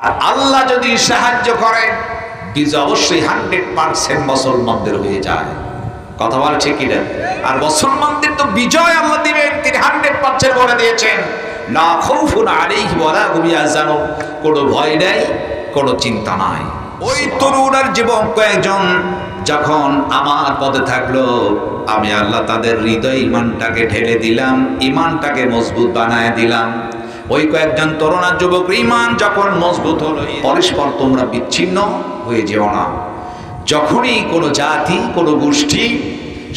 আর আল্লাহ যদি সাহায্য করে বিজয় অবশ্যই 100% মুসলমানদের হয়ে যায়। কথা বল ঠিক কি না? আর মুসলমানদের তো বিজয় আল্লাহ দিবেন, তিনি 100% বলে দিয়েছেন, লা খাউফুন আলাইহিম ওয়া লা হুম ইয়াহজানুন, কোনো ভয় নাই, কোনো চিন্তা নাই। ওই তরুণ আর যুবক কয়েকজন যখন আমার পদে থাকলো, আমি আল্লাহ তাদের হৃদয় ইমানটাকে ঢেলে দিলাম, ইমানটাকে মজবুত বানায় দিলাম। ওই কয়েকজন তরুণ আর যুবক ইমান যখন মজবুত হলো, পরস্পর তোমরা বিচ্ছিন্ন হয়ে যেও না। যখনই কোনো জাতি, কোনো গোষ্ঠী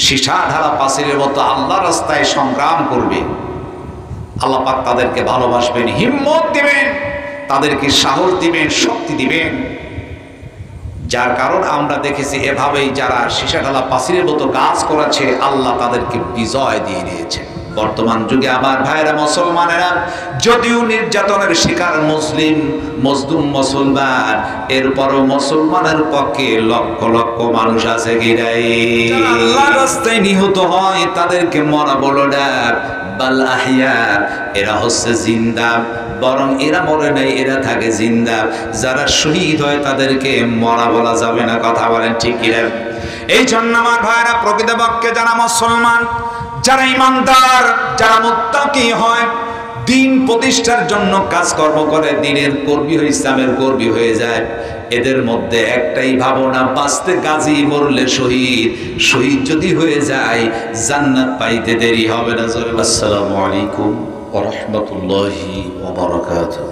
সীসা ঢালা পাঁচিলের মতো আল্লাহ রাস্তায় সংগ্রাম করবে, আল্লাহ পাক তাদেরকে ভালোবাসবেন, হিম্মত দিবেন, তাদেরকে সাহস দিবেন, শক্তি দিবেন। যার কারণ আমরা দেখেছি এভাবেই যারা সীসা ঢালা পাঁচিলের মতো কাজ করেছে, আল্লাহ তাদেরকে বিজয় দিয়ে দিয়েছে। বর্তমান যুগে আমার ভাইরা মুসলমানেরা যদিও নির্যাতনের শিকার মুসলিম, মজলুম মুসলমান, এরপরও মুসলমানের পক্ষে লক্ষ লক্ষ মানুষ আছে গিরাই আল্লাহর রাস্তায় নিহত হয়, তাদেরকে মরা বলো না, বাল আহইয়া, এরা হচ্ছে জিন্দা, বরং এরা মরে নাই, এরা থাকে জিন্দা। যারা শহীদ হয় তাদেরকে মরা বলা যাবে না। কথা বলেন ঠিক কি না? এই জন্য আমার ভাইরা প্রকৃতপক্ষে যারা মুসলমান, যারা ইমানদার, যারা মুত্তাকি হয়, দিন প্রতিষ্ঠার জন্য কাজকর্ম করে, দিনের কর্মী হয়ে, ইসলামের কর্মী হয়ে যায়, এদের মধ্যে একটাই ভাবনা, বাঁচতে গাজী, মরলে শহীদ। শহীদ যদি হয়ে যায় জান্নাত পাইতে দেরি হবে না। আসসালামু আলাইকুম ওয়া রাহমাতুল্লাহি ওয়া বারাকাতুহু।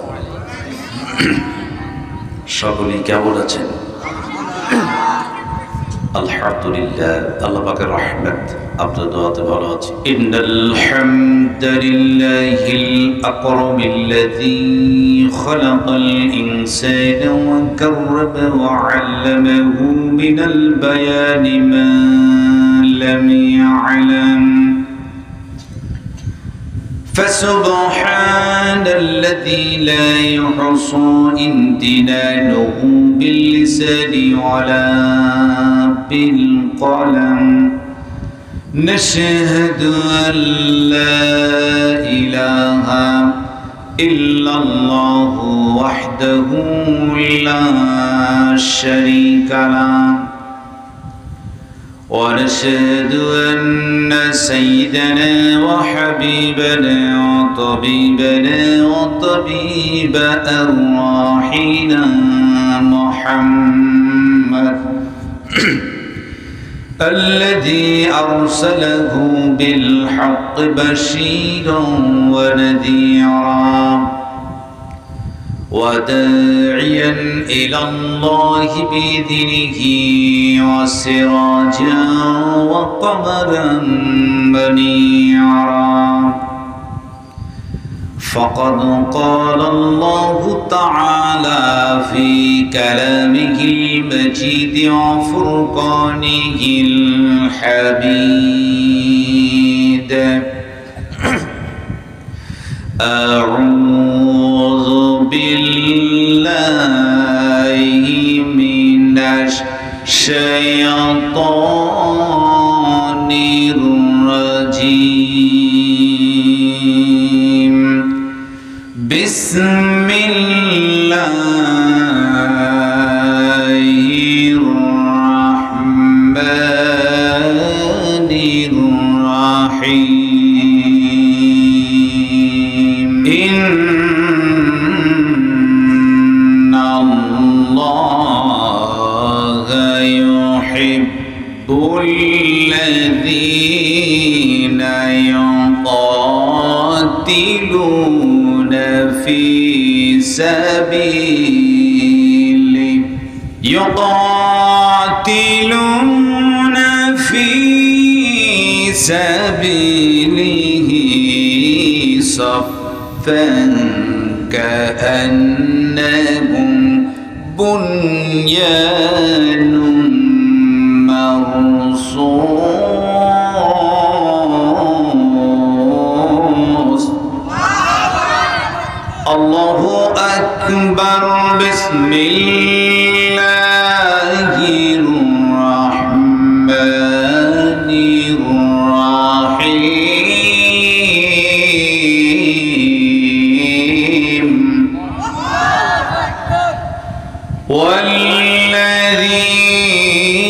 সকলেই কেমন আছেন? আলহামদুলিল্লাহ, আল্লাহ পাকের রহমত, আপনার দোয়াতে ভালো আছি। ইন্নাল হামদুলিল্লাহিল আকরামিল্লাযী খালাকাল ইনসানা ওয়া কাররামা ওয়া আল্লামাহু মিনাল বায়ানি মা লাম ইয়ালাম। فسبحان الذي لا يحصى امتنانه باللسان ولا بالقلم. نشهد أن لا إله إلا الله وحده لا شريك له، ونشهد أن سيدنا وحبيبنا وطبيبنا وطبيب أرواحنا محمد الذي أرسله بالحق بشيرا ونذيرا وداعيا إلى الله بإذنه وسراجا وقمرا منيرا. فقد قال الله تعالى في كلامه المجيد وفرقانه الحميد: أعوذ بالله من الشيطان الرجيم. بسم الله الرحمن الرحيم. إن الله يحب الذين يقاتلون في سبيله صفا كأنهم بنيان مرصوص. الله أكبر. بسم الله الرحمن الرحيم.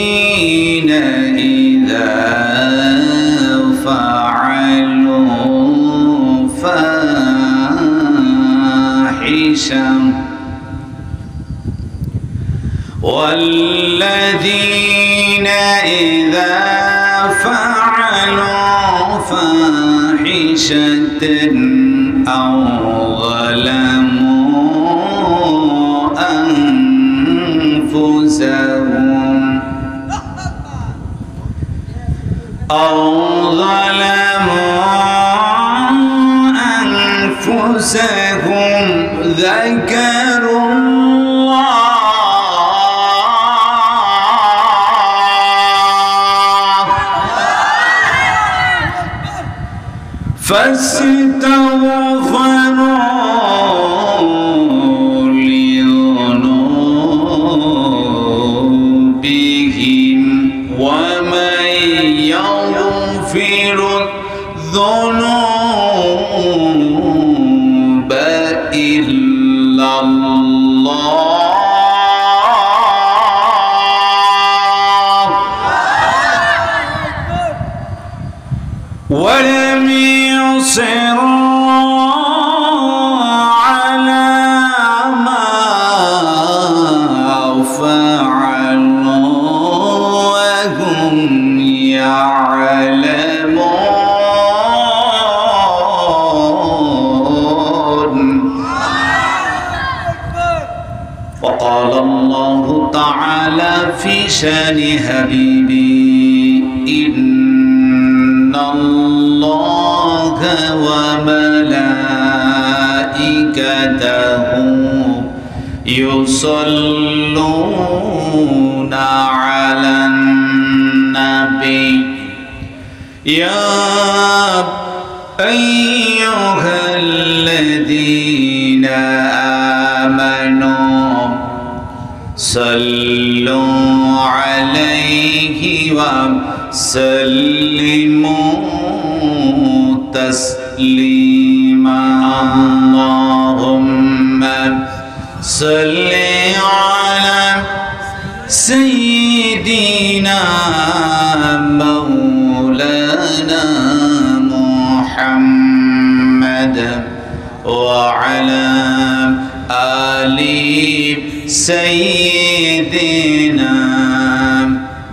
والذين إذا فعلوا فاحشة والذين إذا فعلوا فاحشة أو ظلموا أنفسهم ذكروا الله فاستغفروا لذنوبهم ومن يغفر الذنوب إلا الله ولم يصروا على ما فعلوا وهم يعلمون. وقال الله تعالى في شان حبيبي إن الله وملائكته يصلون على النبي يا أيها الذين آمنوا صلوا عليه وسلموا تسليما اللهم صل على سيدنا مولانا محمد وعلى آل سيدنا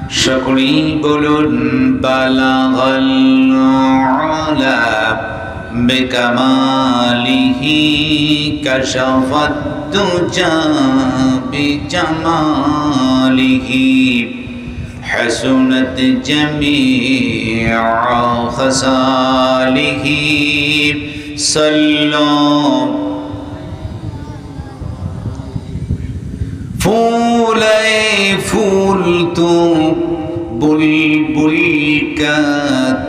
شكري بلن بلغ العلا بكماله كشف الدجى بجماله حسنت جميع خصاله صلوا ফুলে ফুলতো বুলবুল কা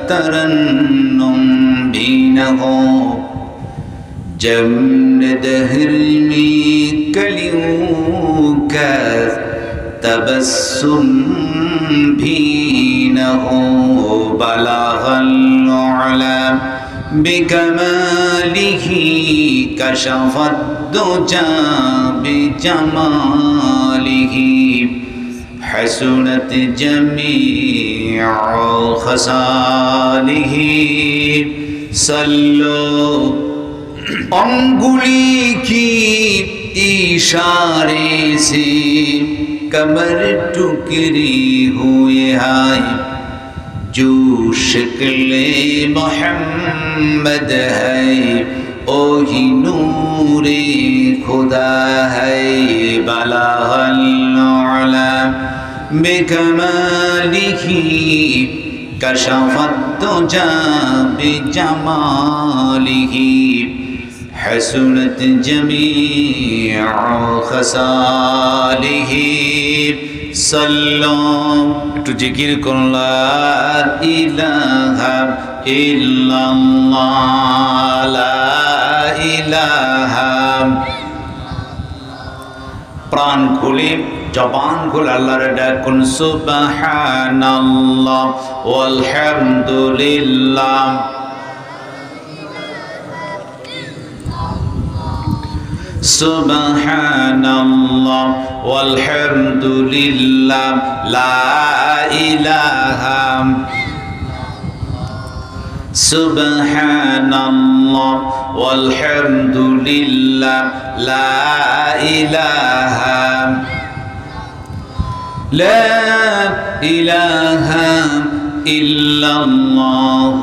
तरन्नुम भी न हो जमन दहर में कलियों का तबस्सुम भी न हो बलागल उला बिकमालिही कशफत दुजा बिजमालिही हसनत जमीअ खसालिही सल्लो अंगुली की इशारे से कमर टुकड़ी हुए हाय जो शक्ले मोहम्मद है ओ ही नूरे खुदा है बलागल उला बिकमालिही कशफत दुजा बिजमालिही हसनत जमीअ खसालिही सल्लो একটু জিকির করুন লা ইলাহা ইল্লাল্লাহ লা ইলাহা প্রাণ খুলে জবান খুলে আল্লাহর ডাকুন সুবহানাল্লাহ ওয়ালহামদুলিল্লাহ সুবহানাল্লাহ والحمد لله لا إله سبحان الله والحمد لله لا إله لا إله إلا الله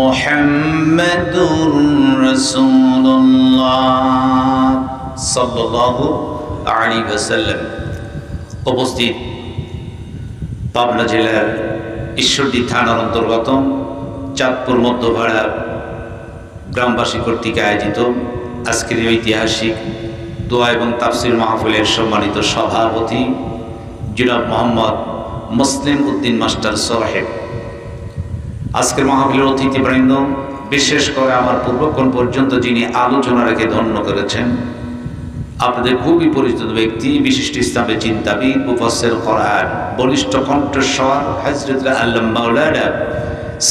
محمد رسول الله صلى الله عليه وسلم। উপস্থিত পাবনা জেলার ঈশ্বরদী থানার অন্তর্গত চাঁদপুর মধ্যপাড়া গ্রামবাসী কর্তৃক আয়োজিত আজকের ঐতিহাসিক দোয়া এবং তাফসির মাহফিলের সম্মানিত সভাপতি জনাব মোহাম্মদ মুসলিম উদ্দিন মাস্টার সাহেব, আজকের মাহফিলের অতিথিবৃন্দ, বিশেষ করে আমার পূর্বক্ষণ পর্যন্ত যিনি আলোচনা রেখে ধন্য করেছেন, আপনাদের খুবই পরিচিত ব্যক্তি, বিশিষ্ট ইসলামের চিন্তাবিদ, মুফাসসির কোরআন, বলিষ্ঠ কণ্ঠস্বর হযরত আল্লামা মাওলানা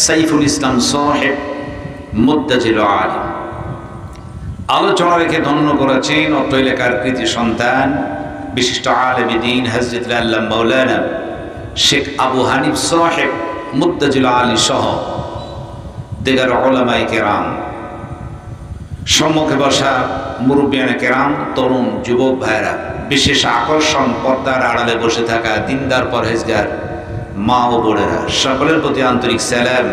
সাইফুল ইসলাম সাহেব মুদ্দাজিল আলিম, আলোচনা রেখে ধন্য করেছেন অত্র এলাকার কৃতি সন্তান বিশিষ্ট আলেমে দ্বীন হযরত আল্লামা মাওলানা শেখ আবু হানিফ সাহেব মুদ্দাজিল আলী সহ দেগার উলামায়ে কেরাম, সম্মুখে বসা মুরব্বিয়ানে কেরাম, তরুণ যুবক ভাইরা, বিশেষ আকর্ষণ পর্দার আড়ালে বসে থাকা দিনদার পরহেজগার মা ও বোনেরা, সকলের প্রতি আন্তরিক সালাম।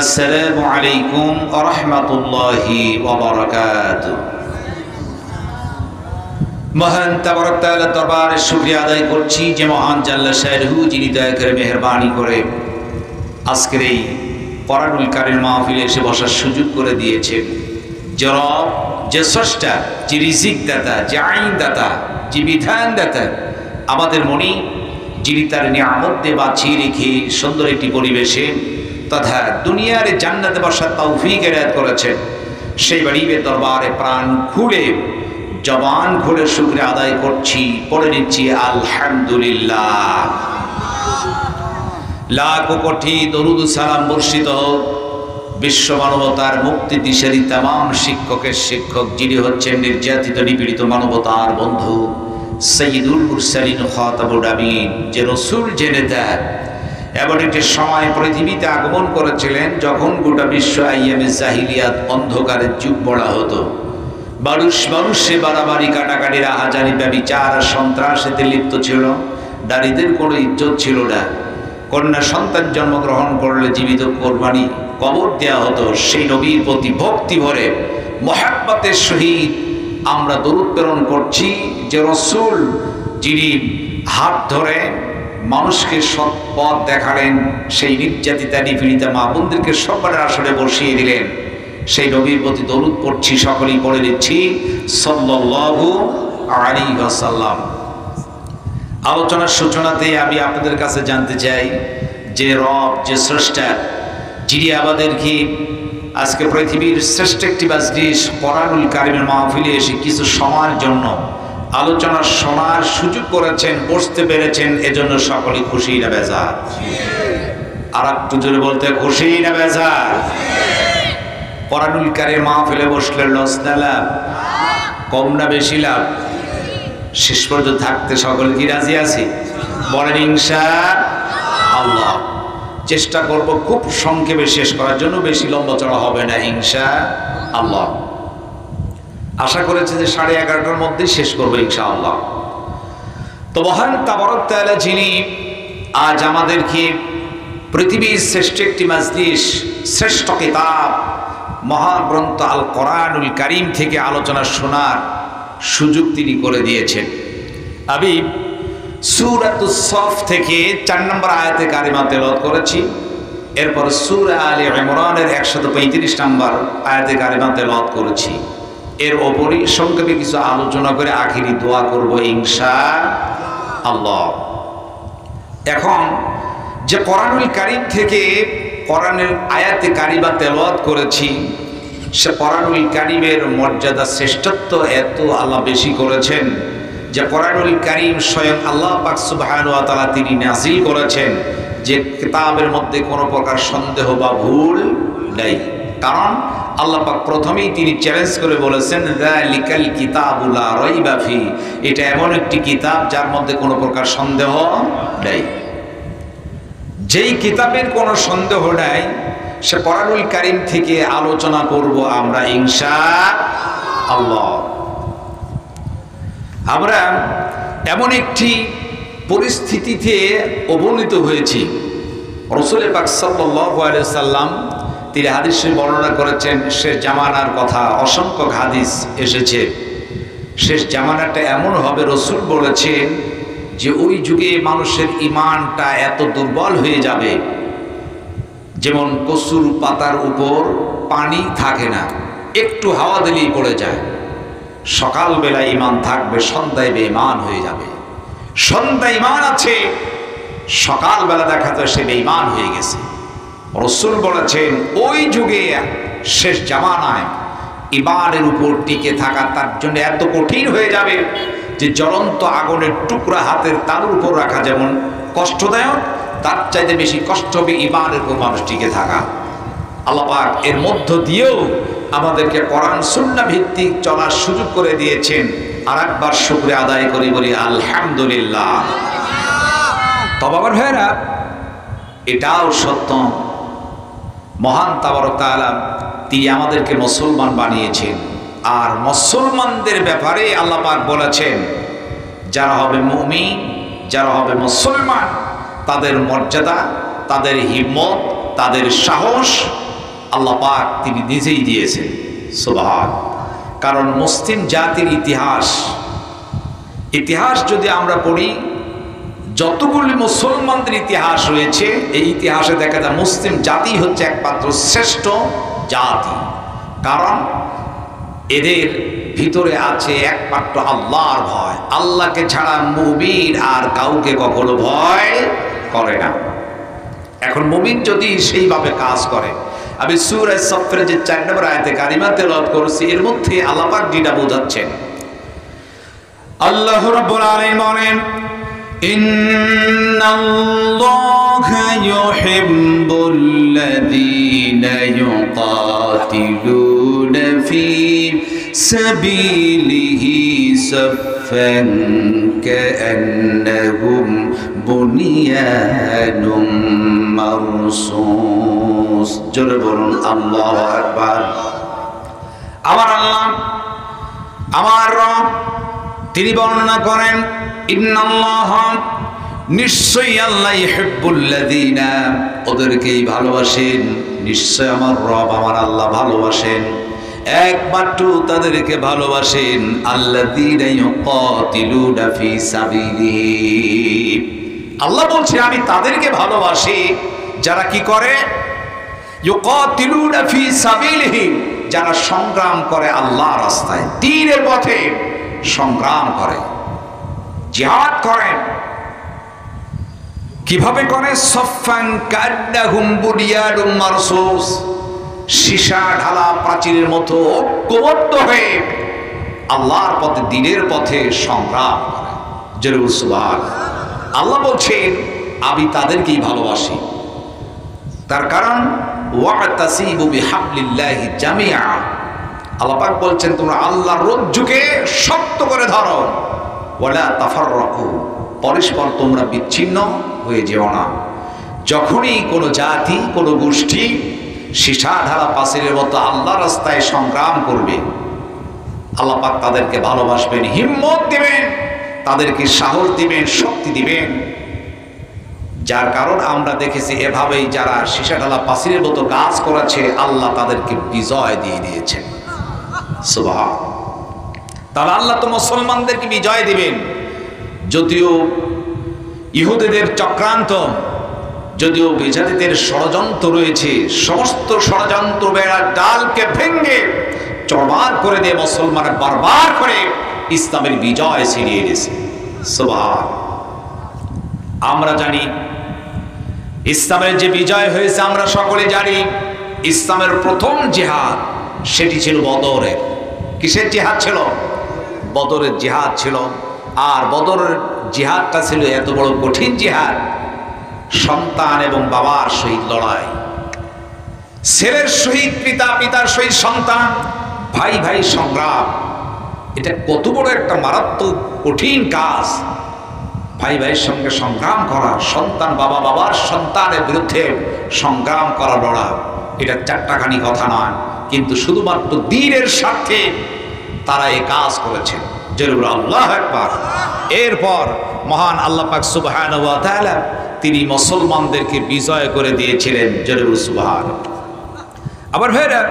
আসসালামু আলাইকুম ওয়া রাহমাতুল্লাহি ওয়া বারাকাতুহু। মহান তাবারক তাআলা দরবারে শুকরিয়া আদায় করছি যে মহান জাল্লা শাহরু যিনি দয়া করে মেহেরবানি করে আজকের এই কোরআনুল কারীম মাহফিলে এসে বসার সুযোগ করে দিয়েছেন। যে রব, যে স্রষ্টা, যে রিজিক দাতা, যে আইন দাতা, যে বিধান দাতা, আমাদের মনি, যিনি তার নিয়ামত দিয়ে বাঁচিয়ে রেখে সুন্দর একটি পরিবেশে তথা দুনিয়ার জান্নাতে বসার তৌফিক এনায়েত করেছেন, সেই বাড়ির দরবারে প্রাণ খুলে জবান খুলে শুকরিয়া আদায় করছি, পড়ে নিচ্ছি আলহামদুলিল্লাহ। লাখো কোটি দরুদ সালাম বর্ষিত হোক বিশ্ব মানবতার মুক্তি দিশারি তামাম শিক্ষকের শিক্ষক, যিনি হচ্ছেন নির্যাতিত নিপীড়িত মানবতার বন্ধু সাইয়্যিদুল মুরসালিন খাতামুন নবিয়্যিন, যে রাসূল, যে নেতা, এমন একটি সময় পৃথিবীতে আগমন করেছিলেন যখন গোটা বিশ্ব আইয়ামে জাহিলিয়াত অন্ধকারের যুগ বলা হতো। মানুষে বাড়াবাড়ি, কাটাকাটি, রাহাজানি, ব্যভিচার, সন্ত্রাসেতে লিপ্ত ছিল। নারীদের কোনো ইজ্জত ছিল না। কন্যা সন্তান জন্মগ্রহণ করলে জীবিত কোরবানি কবর দেওয়া হতো। সেই নবীর প্রতি ভক্তি ভরে মহাব্বতের সহিত আমরা দরুদ প্রেরণ করছি যে রাসূল, যিনি হাত ধরে মানুষকে সৎ পথ দেখালেন, সেই নির্যাতিতা নিপীড়িতা মা বোনদেরকে সবার আসরে বসিয়ে দিলেন, সেই নবীর প্রতি দরুদ পড়ছি, সকলেই পড়ে দিচ্ছি সাল্লাল্লাহু আলাইহি ওয়াসাল্লাম। আলোচনার সূচনাতেই আমি আপনাদের কাছে জানতে চাই যে রব, যে স্রষ্টা, যিনি আমাদেরকে আজকে পৃথিবীর শ্রেষ্ঠ একটি মাজলিস কোরআনুল কারীমের মাহফিলে এসে কিছু সময়ের জন্য আলোচনা শোনার সুযোগ করেছেন, বসতে পেরেছেন, এজন্য সকলেই খুশি না বেজার? আর একটু জোরে বলতে, খুশি না বেজার? কোরআনুল কারীম মাহফিলে বসলে লস না লাভ? কম না বেশি লাভ? শেষ পর্যন্ত থাকতে সকলে কি রাজি আছি? বলেন ইনশাআল্লাহ। চেষ্টা করব খুব সংক্ষেপে শেষ করার জন্য, বেশি লম্বা চড়া হবে না ইনশাআল্লাহ। আশা করেছি যে 11:30টার মধ্যেই শেষ করবো ইনশাআল্লাহ। তো মহান তাবারক তাআলা যিনি আজ আমাদেরকে পৃথিবীর শ্রেষ্ঠ একটি মাজলিস, শ্রেষ্ঠ কিতাব মহাগ্রন্থ আল কোরআনুল কারীম থেকে আলোচনা শোনার সুযোগ তিনি করে দিয়েছেন। আমি সূরাতুস সফ থেকে 4 নম্বর আয়াতে কারিমা তেলাওয়াত করেছি, এরপর সূরা আলে ইমরানের 135 নম্বর আয়াতে কারিমা তেলাওয়াত করেছি। এর ওপরই সংক্ষেপে কিছু আলোচনা করে আখিরি দোয়া করব ইনশাআল্লাহ। এখন যে কোরআনুল কারীম থেকে কোরআনের আয়াতে কারিমা তেলাওয়াত করেছি, সে কোরআনুল কারীমের মর্যাদা, শ্রেষ্ঠত্ব এত আল্লাহ বেশি করেছেন যে কোরআনুল কারীম স্বয়ং আল্লাহ পাক সুবহানাহু ওয়া তাআলা তিনি নাযিল করেছেন, যে কিতাবের মধ্যে কোনো প্রকার সন্দেহ বা ভুল নাই। কারণ আল্লাহ পাক প্রথমেই তিনি চ্যালেঞ্জ করে বলেছেন যালিকাল কিতাবু লা রাইবা ফি, এটা এমন একটি কিতাব যার মধ্যে কোনো প্রকার সন্দেহ নেই। যেই কিতাবের কোনো সন্দেহ নাই সে কোরআনুল কারীম থেকে আলোচনা করব আমরা ইনশাআল্লাহ। আমরা এমন একটি পরিস্থিতিতে অবনীত হয়েছি, রাসূল পাক সাল্লাল্লাহু আলাইহি সাল্লাম তিনি হাদিসে বর্ণনা করেছেন শেষ জামানার কথা, অসংখ্য হাদিস এসেছে। শেষ জামানাটা এমন হবে, রাসূল বলেছেন যে ওই যুগে মানুষের ঈমানটা এত দুর্বল হয়ে যাবে যেমন কচুর পাতার উপর পানি থাকে না, একটু হাওয়া দিলেই পড়ে যায়। সকালবেলা ঈমান থাকবে, সন্ধ্যায় বেঈমান হয়ে যাবে। সন্ধ্যায় ঈমান আছে, সকালবেলা দেখা যায় সে বেঈমান হয়ে গেছে। রাসূল বলেছেন ওই যুগে শেষ জামানায় ঈমানের উপর টিকে থাকা তার জন্য এত কঠিন হয়ে যাবে যে জ্বলন্ত আগুনের টুকরা হাতের তালুর উপর রাখা যেমন কষ্টদায়ক, তার চাইতে বেশি কষ্ট হবে ঈমানের উপর মানুষ টিকে থাকা। আল্লাহ পাক এর মধ্য দিয়েও আমাদেরকে কোরআন সুন্নাহ ভিত্তিক চলার সুযোগ করে দিয়েছেন। আর একবার শুকরিয়া আদায় করি, বলি আলহামদুলিল্লাহ। তবে আমার ভাইয়েরা, এটাও সত্য মহান তাবারক তাআলা তিনি আমাদেরকে মুসলমান বানিয়েছেন। আর মুসলমানদের ব্যাপারে আল্লাহ পাক বলেছেন যারা হবে মুমিন, যারা হবে মুসলমান, তাদের মর্যাদা, তাদের হিম্মত, তাদের সাহস আল্লাহ পাক তিনি নিজেই দিয়েছেন। সুবহান। কারণ মুসলিম জাতির ইতিহাস যদি আমরা পড়ি, যতগুলি মুসলমানদের ইতিহাস রয়েছে এই ইতিহাসে দেখা যায় মুসলিম জাতি হচ্ছে একমাত্র শ্রেষ্ঠ জাতি। কারণ এদের ভিতরে আছে একমাত্র আল্লাহর ভয়। আল্লাহকে ছাড়া মুমিন আর কাউকে কখনো ভয় করে না। এখন মুমিন যদি সেইভাবে কাজ করে, আমি সূরা সফের যে 4 নম্বর আয়াতে কারিমা তেলাওয়াত করেছি, এর মধ্যে আল্লাহ পাক যেটা বোঝাচ্ছেন, আল্লাহ রাব্বুল আলামিন বলেন ইন্নাল্লাহা ইউহিব্বুল্লাযীনা ইউকাতিলুনা ফী সাবিলিহি সাফফান কাআন্নাহুম বুনিয়ানুম মারসুস। জোরে বলুন আল্লাহু আকবার। আমার আল্লাহ, আমার রব তিনি বর্ণনা করেন ইন্নাল্লাহ, নিশ্চয়ই আল্লাহ ইউহিব্বুল্লাযীনা, ওদেরকেই ভালোবাসেন। নিশ্চয় আমার রব আমার আল্লাহ ভালোবাসেন, একমাত্র তাদেরকে ভালোবাসেন আল্লাযীনা ইউকাতিলুনা ফী সাবিলিহি। আল্লাহ বলছে আমি তাদেরকে ভালোবাসি যারা কি করে, ইউকাতিলুনা ফী সাবিলিহি, যারা সংগ্রাম করে আল্লাহর রাস্তায়, দ্বীনের পথে সংগ্রাম করে, জিহাদ করেন। কিভাবে করে? সাফফান কান্নাহুম বুনিয়ানুম মারসুস, সীসা ঢালা প্রাচীরের মতো ঐক্যবদ্ধ হয়ে আল্লাহর পথে, দ্বীনের পথে সংগ্রাম করে। জোরে সুবহানাল্লাহ। আল্লাহ বলছেন আমি তাদেরকেই ভালোবাসি। তার কারণ ওয়াতাসিবু বিহাবলিল্লাহি জামিআ, আল্লাহ পাক বলছেন তোমরা আল্লাহর রজ্জুকে শক্ত করে ধরো, ওয়ালা তাফাররাকু, পরস্পর তোমরা বিচ্ছিন্ন হয়ে যেও না। যখনই কোনো জাতি, কোনো গোষ্ঠী সীসা ঢালা পাচিলের মতো আল্লাহর রাস্তায় সংগ্রাম করবে, আল্লাহ পাক তাদেরকে ভালোবাসবেন, হিম্মত দিবেন, তাদেরকে সাহস দিবেন, শক্তি দিবেন। যার কারণ আমরা দেখেছি এভাবেই যারা সীসা ঢালা পাচিলের মতো কাজ করেছে আল্লাহ তাদেরকে বিজয় দিয়ে দিয়েছেন। সুবহান। তাহলে আল্লাহ তো মুসলমানদেরকে বিজয় দিবেন। যদিও ইহুদিদের চক্রান্ত, যদিও বেজাতিদের ষড়যন্ত্র রয়েছে, সমস্ত ষড়যন্ত্র বেড়ার ডালকে ভেঙে চড়মার করে দিয়ে মুসলমানের বারবার করে ইসলামের বিজয় ছিনিয়ে এনেছে। সুবহান। আমরা জানি ইসলামের যে বিজয় হয়েছে, আমরা সকলে জানি ইসলামের প্রথম জিহাদ সেটি ছিল বদরের। কিসের জিহাদ ছিল? বদরের জিহাদ ছিল। আর বদরের জিহাদটা ছিল এত বড় কঠিন জিহাদ, সন্তান এবং বাবার সহিত লড়াই। ছেলের সহিত পিতা, পিতার সহিত সন্তান, ভাই ভাই সংগ্রাম। এটা কত বড় একটা মারাত্মক কঠিন কাজ। ভাই ভাইয়ের সঙ্গে সংগ্রাম করা, সন্তান বাবা বাবার সন্তানের বিরুদ্ধে সংগ্রাম করা, লড়া, এটা চারটাখানি কথা নয়। কিন্তু শুধুমাত্র দ্বীনের স্বার্থে তারা এই কাজ করেছেন। জরুর আল্লাহু আকবার। এরপর মহান আল্লাহ পাক সুবহানাহু ওয়া তাআলা তিনি মুসলমানদেরকে বিজয় করে দিয়েছিলেন। জরুর সুবহান। আবার ভাইরা,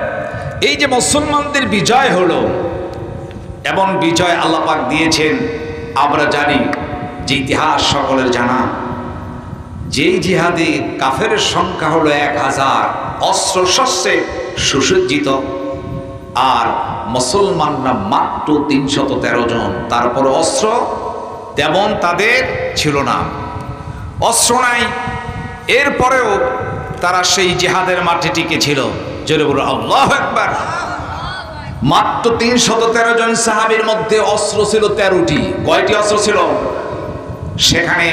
এই যে মুসলমানদের বিজয় হলো, এমন বিজয় আল্লাহ পাক দিয়েছেন আমরা জানি, যে ইতিহাস সকলের জানা, যেই জিহাদে কাফেরের সংখ্যা হলো 1000, অস্ত্র শস্ত্রে সুসজ্জিত, আর মুসলমানরা মাত্র 313 জন। তারপর অস্ত্র তেমন তাদের ছিল না, অস্ত্র নাই, এরপরেও তারা সেই জিহাদের মাঠে টিকে ছিল। জোরে বলো আল্লাহু আকবার। মাত্র 313 জন সাহাবীর মধ্যে অস্ত্র ছিল 13টি। কয়টি অস্ত্র ছিল? সেখানে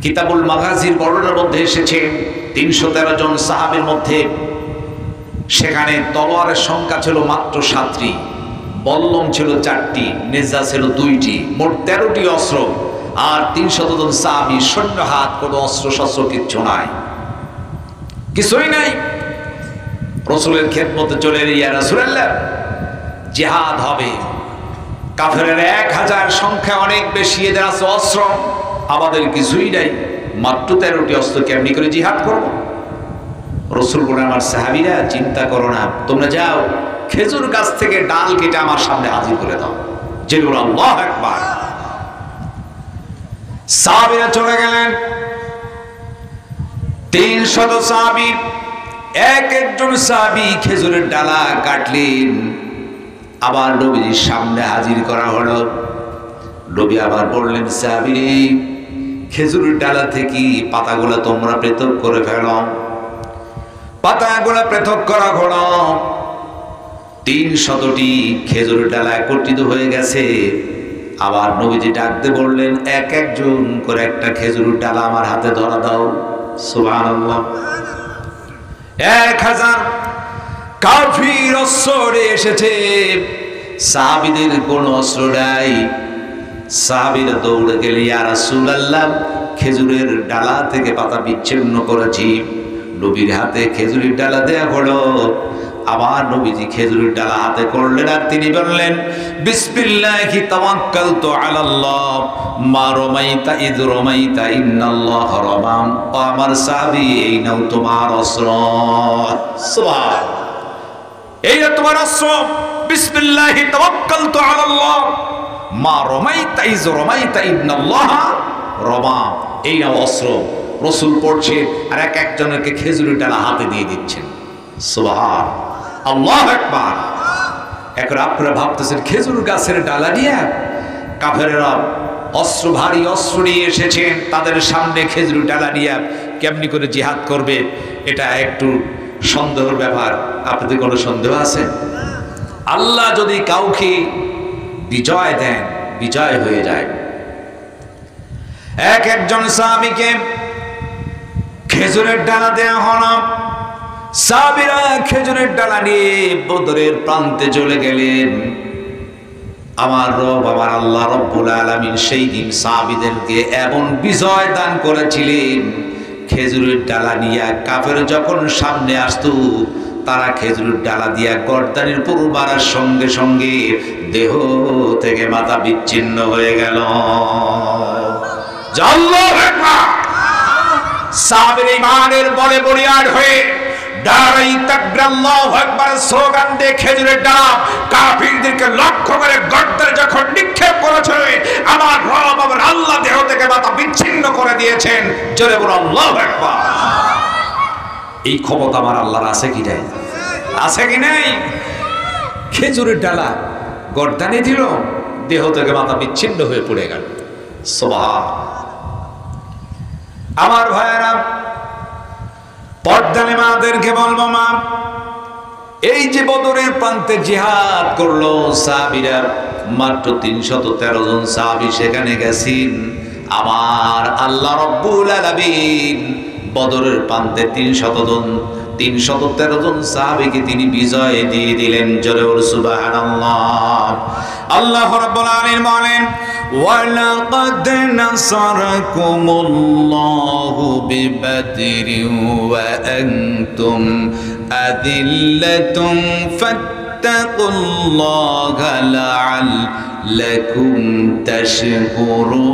কিতাবুল মাগাজির বর্ণনার মধ্যে এসেছে 313 জন সাহাবীর মধ্যে সেখানে তলোয়ারের সংখ্যা ছিল মাত্র 7টি, বল্লম ছিল 4টি, নেজা ছিল 2টি, মোট 13টি অস্ত্র। আর 300 জন সাহাবী শূন্য হাত, কোনো অস্ত্র শস্ত্র কিচ্ছু নাই, কিছুই নাই। রাসূলের খেদমতে চলে এলেন, ইয়া রাসূলুল্লাহ জিহাদ হবে, কাফেরের 1000 সংখ্যা অনেক বেশি, এদের আছে অস্ত্র, আমাদের কিছুই নাই, মাত্র 13টি অস্ত্র, কেমনি করে জিহাদ করব? রাসূল বলেন, আমার সাহাবীরা চিন্তা করো না, তোমরা যাও খেজুর গাছ থেকে ডাল কেটে আমার সামনে হাজির করে দাও। যেগুলো আল্লাহু আকবার। সাহাবীরা চলে গেলেন, 300 সাহাবী, এক একজন সাহাবী খেজুরের ডালা কাটলেন, আবার নবীর সামনে হাজির করা হলো। নবী আবার বললেন, সাহাবী খেজুরের ডালা থেকে পাতাগুলো তোমরা পৃথক করে ফেলো। পাতাগুলো পৃথক করা হলো, 300টি খেজুরের ডালা একত্রিত হয়ে গেছে। আবার নবীজি ডাকতে বললেন, এক একজন করে একটা খেজুরের ডালা আমার হাতে ধরা দাও। সুবহানাল্লাহ। 1000 কাফির অস্ত্র এসেছে, সাহাবীদের কোনো অস্ত্র নাই। সাহাবীরা দৌড়ে গেলে, ইয়া রাসূলুল্লাহ খেজুরের ডালা থেকে পাতা বিচ্ছিন্ন করেছি। নবীর হাতে খেজুরের ডালা দেয়া হলো। আবার নবীজি খেজুরের ডালা হাতে করলেন, আর তিনি বললেন, বিসমিল্লাহি তাওয়াক্কালতু আলাল্লাহ মা রামাইতা ইয রামাইতা ইন্নাল্লাহা রামাম। ও আমার সাহাবী, এই নাও তোমার অস্ত্র। সুবহান। এই নাও তোমার অস্ত্র। বিসমিল্লাহি তাওয়াক্কালতু আলাল্লাহ মা রামাইতা ইয রামাইতা ইন্নাল্লাহা রামাম। এই নাও অস্ত্র। রাসূল পড়ছে আর এক একজনকে খেজুরের ডালা হাতে দিয়ে দিচ্ছেন। সুবহান আল্লাহু আকবার। এখন আপনারা ভাবতেছেন, খেজুর গাছের ডালা নিয়ে কাফেরেরা অস্ত্র, ভারী অস্ত্র নিয়ে এসেছেন, তাদের সামনে খেজুর ডালা নিয়ে কেমনি করে জিহাদ করবে? এটা একটু সন্দেহের ব্যাপার। আপনাদের কোনো সন্দেহ আছে? আল্লাহ যদি কাউকে বিজয় দেন, বিজয় হয়ে যায়। এক একজন সাহাবীকে খেজুরের ডালা দেয়া হলো। সাহাবীরা খেজুরের ডালা নিয়ে বদরের প্রান্তে চলে গেলেন। আমার রব, আমার আল্লাহ রব্বুল আলামিন সেই দিন সাহাবীদেরকে এমন বিজয় দান করেছিলেন, খেজুরের ডালা নিয়ে কাফের যখন সামনে আসতো, তারা খেজুরের ডালা দিয়া গর্দানের উপর মারার সঙ্গে সঙ্গে দেহ থেকে মাথা বিচ্ছিন্ন হয়ে গেল। আল্লাহু আকবার। সাহাবীরা ঈমানের বলে বলিয়ান হয়ে দাঁড়াই তাকবীর আল্লাহু আকবার স্লোগান দিয়ে খেজুরের ডালা কাফিরদেরকে লক্ষ্য করে গর্দানে যখন নিক্ষেপ করেছে, আমার রব, আমার আল্লাহ দেহ থেকে মাথা বিচ্ছিন্ন করে দিয়েছেন। জোরে বলো আল্লাহু আকবার। এই ক্ষমতা আমার আল্লাহর আছে কি নাই? আছে কি নাই? খেজুরের ডালা গর্দানে দিল, দেহ থেকে মাথা বিচ্ছিন্ন হয়ে পড়ে গেল। সুবহান। আমার ভাইয়েরা, পর্দানে মাদেরকে বলবো, মা, এই যে বদরের প্রান্তে জিহাদ করলো সাহাবীরা, মাত্র 313 জন সাহাবী সেখানে গেছেন। আমার আল্লাহ রব্বুল আলামিন বদরের প্রান্তে 313 জন সাহাবীকে তিনি বিজয় দিয়ে দিলেন। জোরে বল সুবহানাল্লাহ। আল্লাহ রাব্বুল আলামিন বলেন, ওয়ালাকাদ নাসারাকুমুল্লাহু বিবাদরিন ওয়া আনতুম আদিল্লাতুন ফাত্তাকুল্লাহা লাআল্লাকুম তাশকুরুন।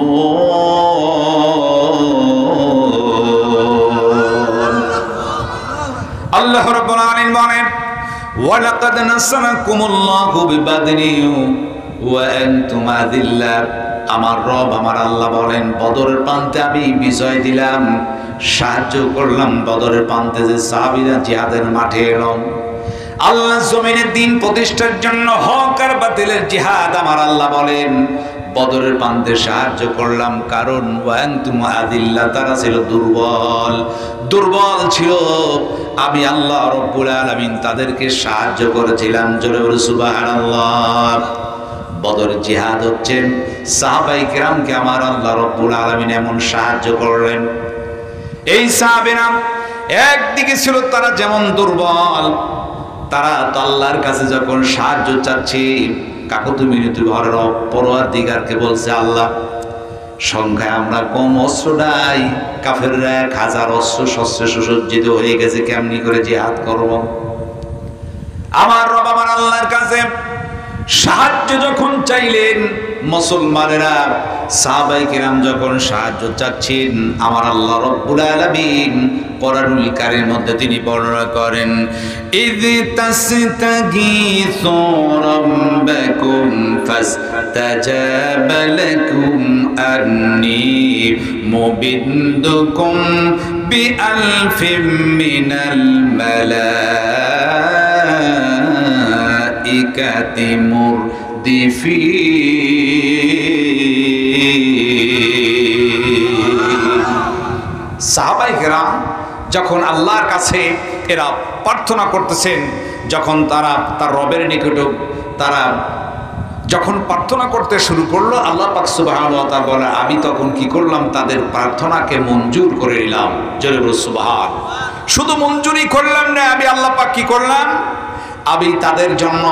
আল্লাহ রাব্বুল আলামিন বলেন, ওয়ালাকাদ নাসারাকুমুল্লাহু বিবাদরিন ওয়া আনতুম আদিল্লা। আমার রব আমার আল্লাহ বলেন, বদরের প্রান্তে আমি বিজয় দিলাম, সাহায্য করলাম। বদরের প্রান্তে যে সাহাবীরা জিহাদের মাঠে এলো, আল্লাহ জমিনের দিন প্রতিষ্ঠার জন্য হক আর বাতিলের জিহাদ, আমার আল্লাহ বলেন বদরের প্রান্তে সাহায্য করলাম। কারণ ওয়া আনতুম আদিল্লা, তারা ছিল দুর্বল ছিল। আমি আল্লাহ রব্বুল আলামিন তাদেরকে সাহায্য করেছিলাম। জোরে বলে সুবহানাল্লাহ। বদর জিহাদ হচ্ছে সাহাবায়ে কেরামকে আমার আল্লাহ রব্বুল আলামিন এমন সাহায্য করলেন। এই সাহাবীরা একদিকে ছিল তারা যেমন দুর্বল, তারা তো আল্লাহর কাছে যখন সাহায্য চাচ্ছে, কাকুতি মিনতি ভরে পরওয়ারদিগারকে বলছে, আল্লাহ সংখ্যায় আমরা কম, অস্ত্র নাই, কাফেররা 1000 অস্ত্র শস্ত্রে সুসজ্জিত হয়ে গেছে, কেমনি করে জিহাদ করব? আমার রব আমার আল্লাহর কাছে সাহায্য যখন চাইলেন, মুসলমানেরা সাহাবায়ে কেরাম যখন সাহায্য চাচ্ছেন, আমার আল্লাহ রব্বুল আলামিন কোরআনুল কারীমের মধ্যে তিনি বর্ণনা করেন, ইয তাসতাগীসু রাব্বাকুম ফাসতাজাবা লাকুম আন্নী মুবিদ্দুকুম বিআলফিম মিনাল মালাইকাতি সাহাবায়ে কেরাম যখন আল্লাহর কাছে এরা প্রার্থনা করতেছেন, যখন তারা তার রবের নিকট তারা যখন প্রার্থনা করতে শুরু করলো, আল্লাহ পাক সুবহানাহু ওয়া তাআলা বলে, আমি তখন কি করলাম? তাদের প্রার্থনাকে মঞ্জুর করে নিলাম। জোরে বল সুবহান। শুধু মঞ্জুরি করলাম না, আমি আল্লাহ পাক কি করলাম? আমি তাদের জন্য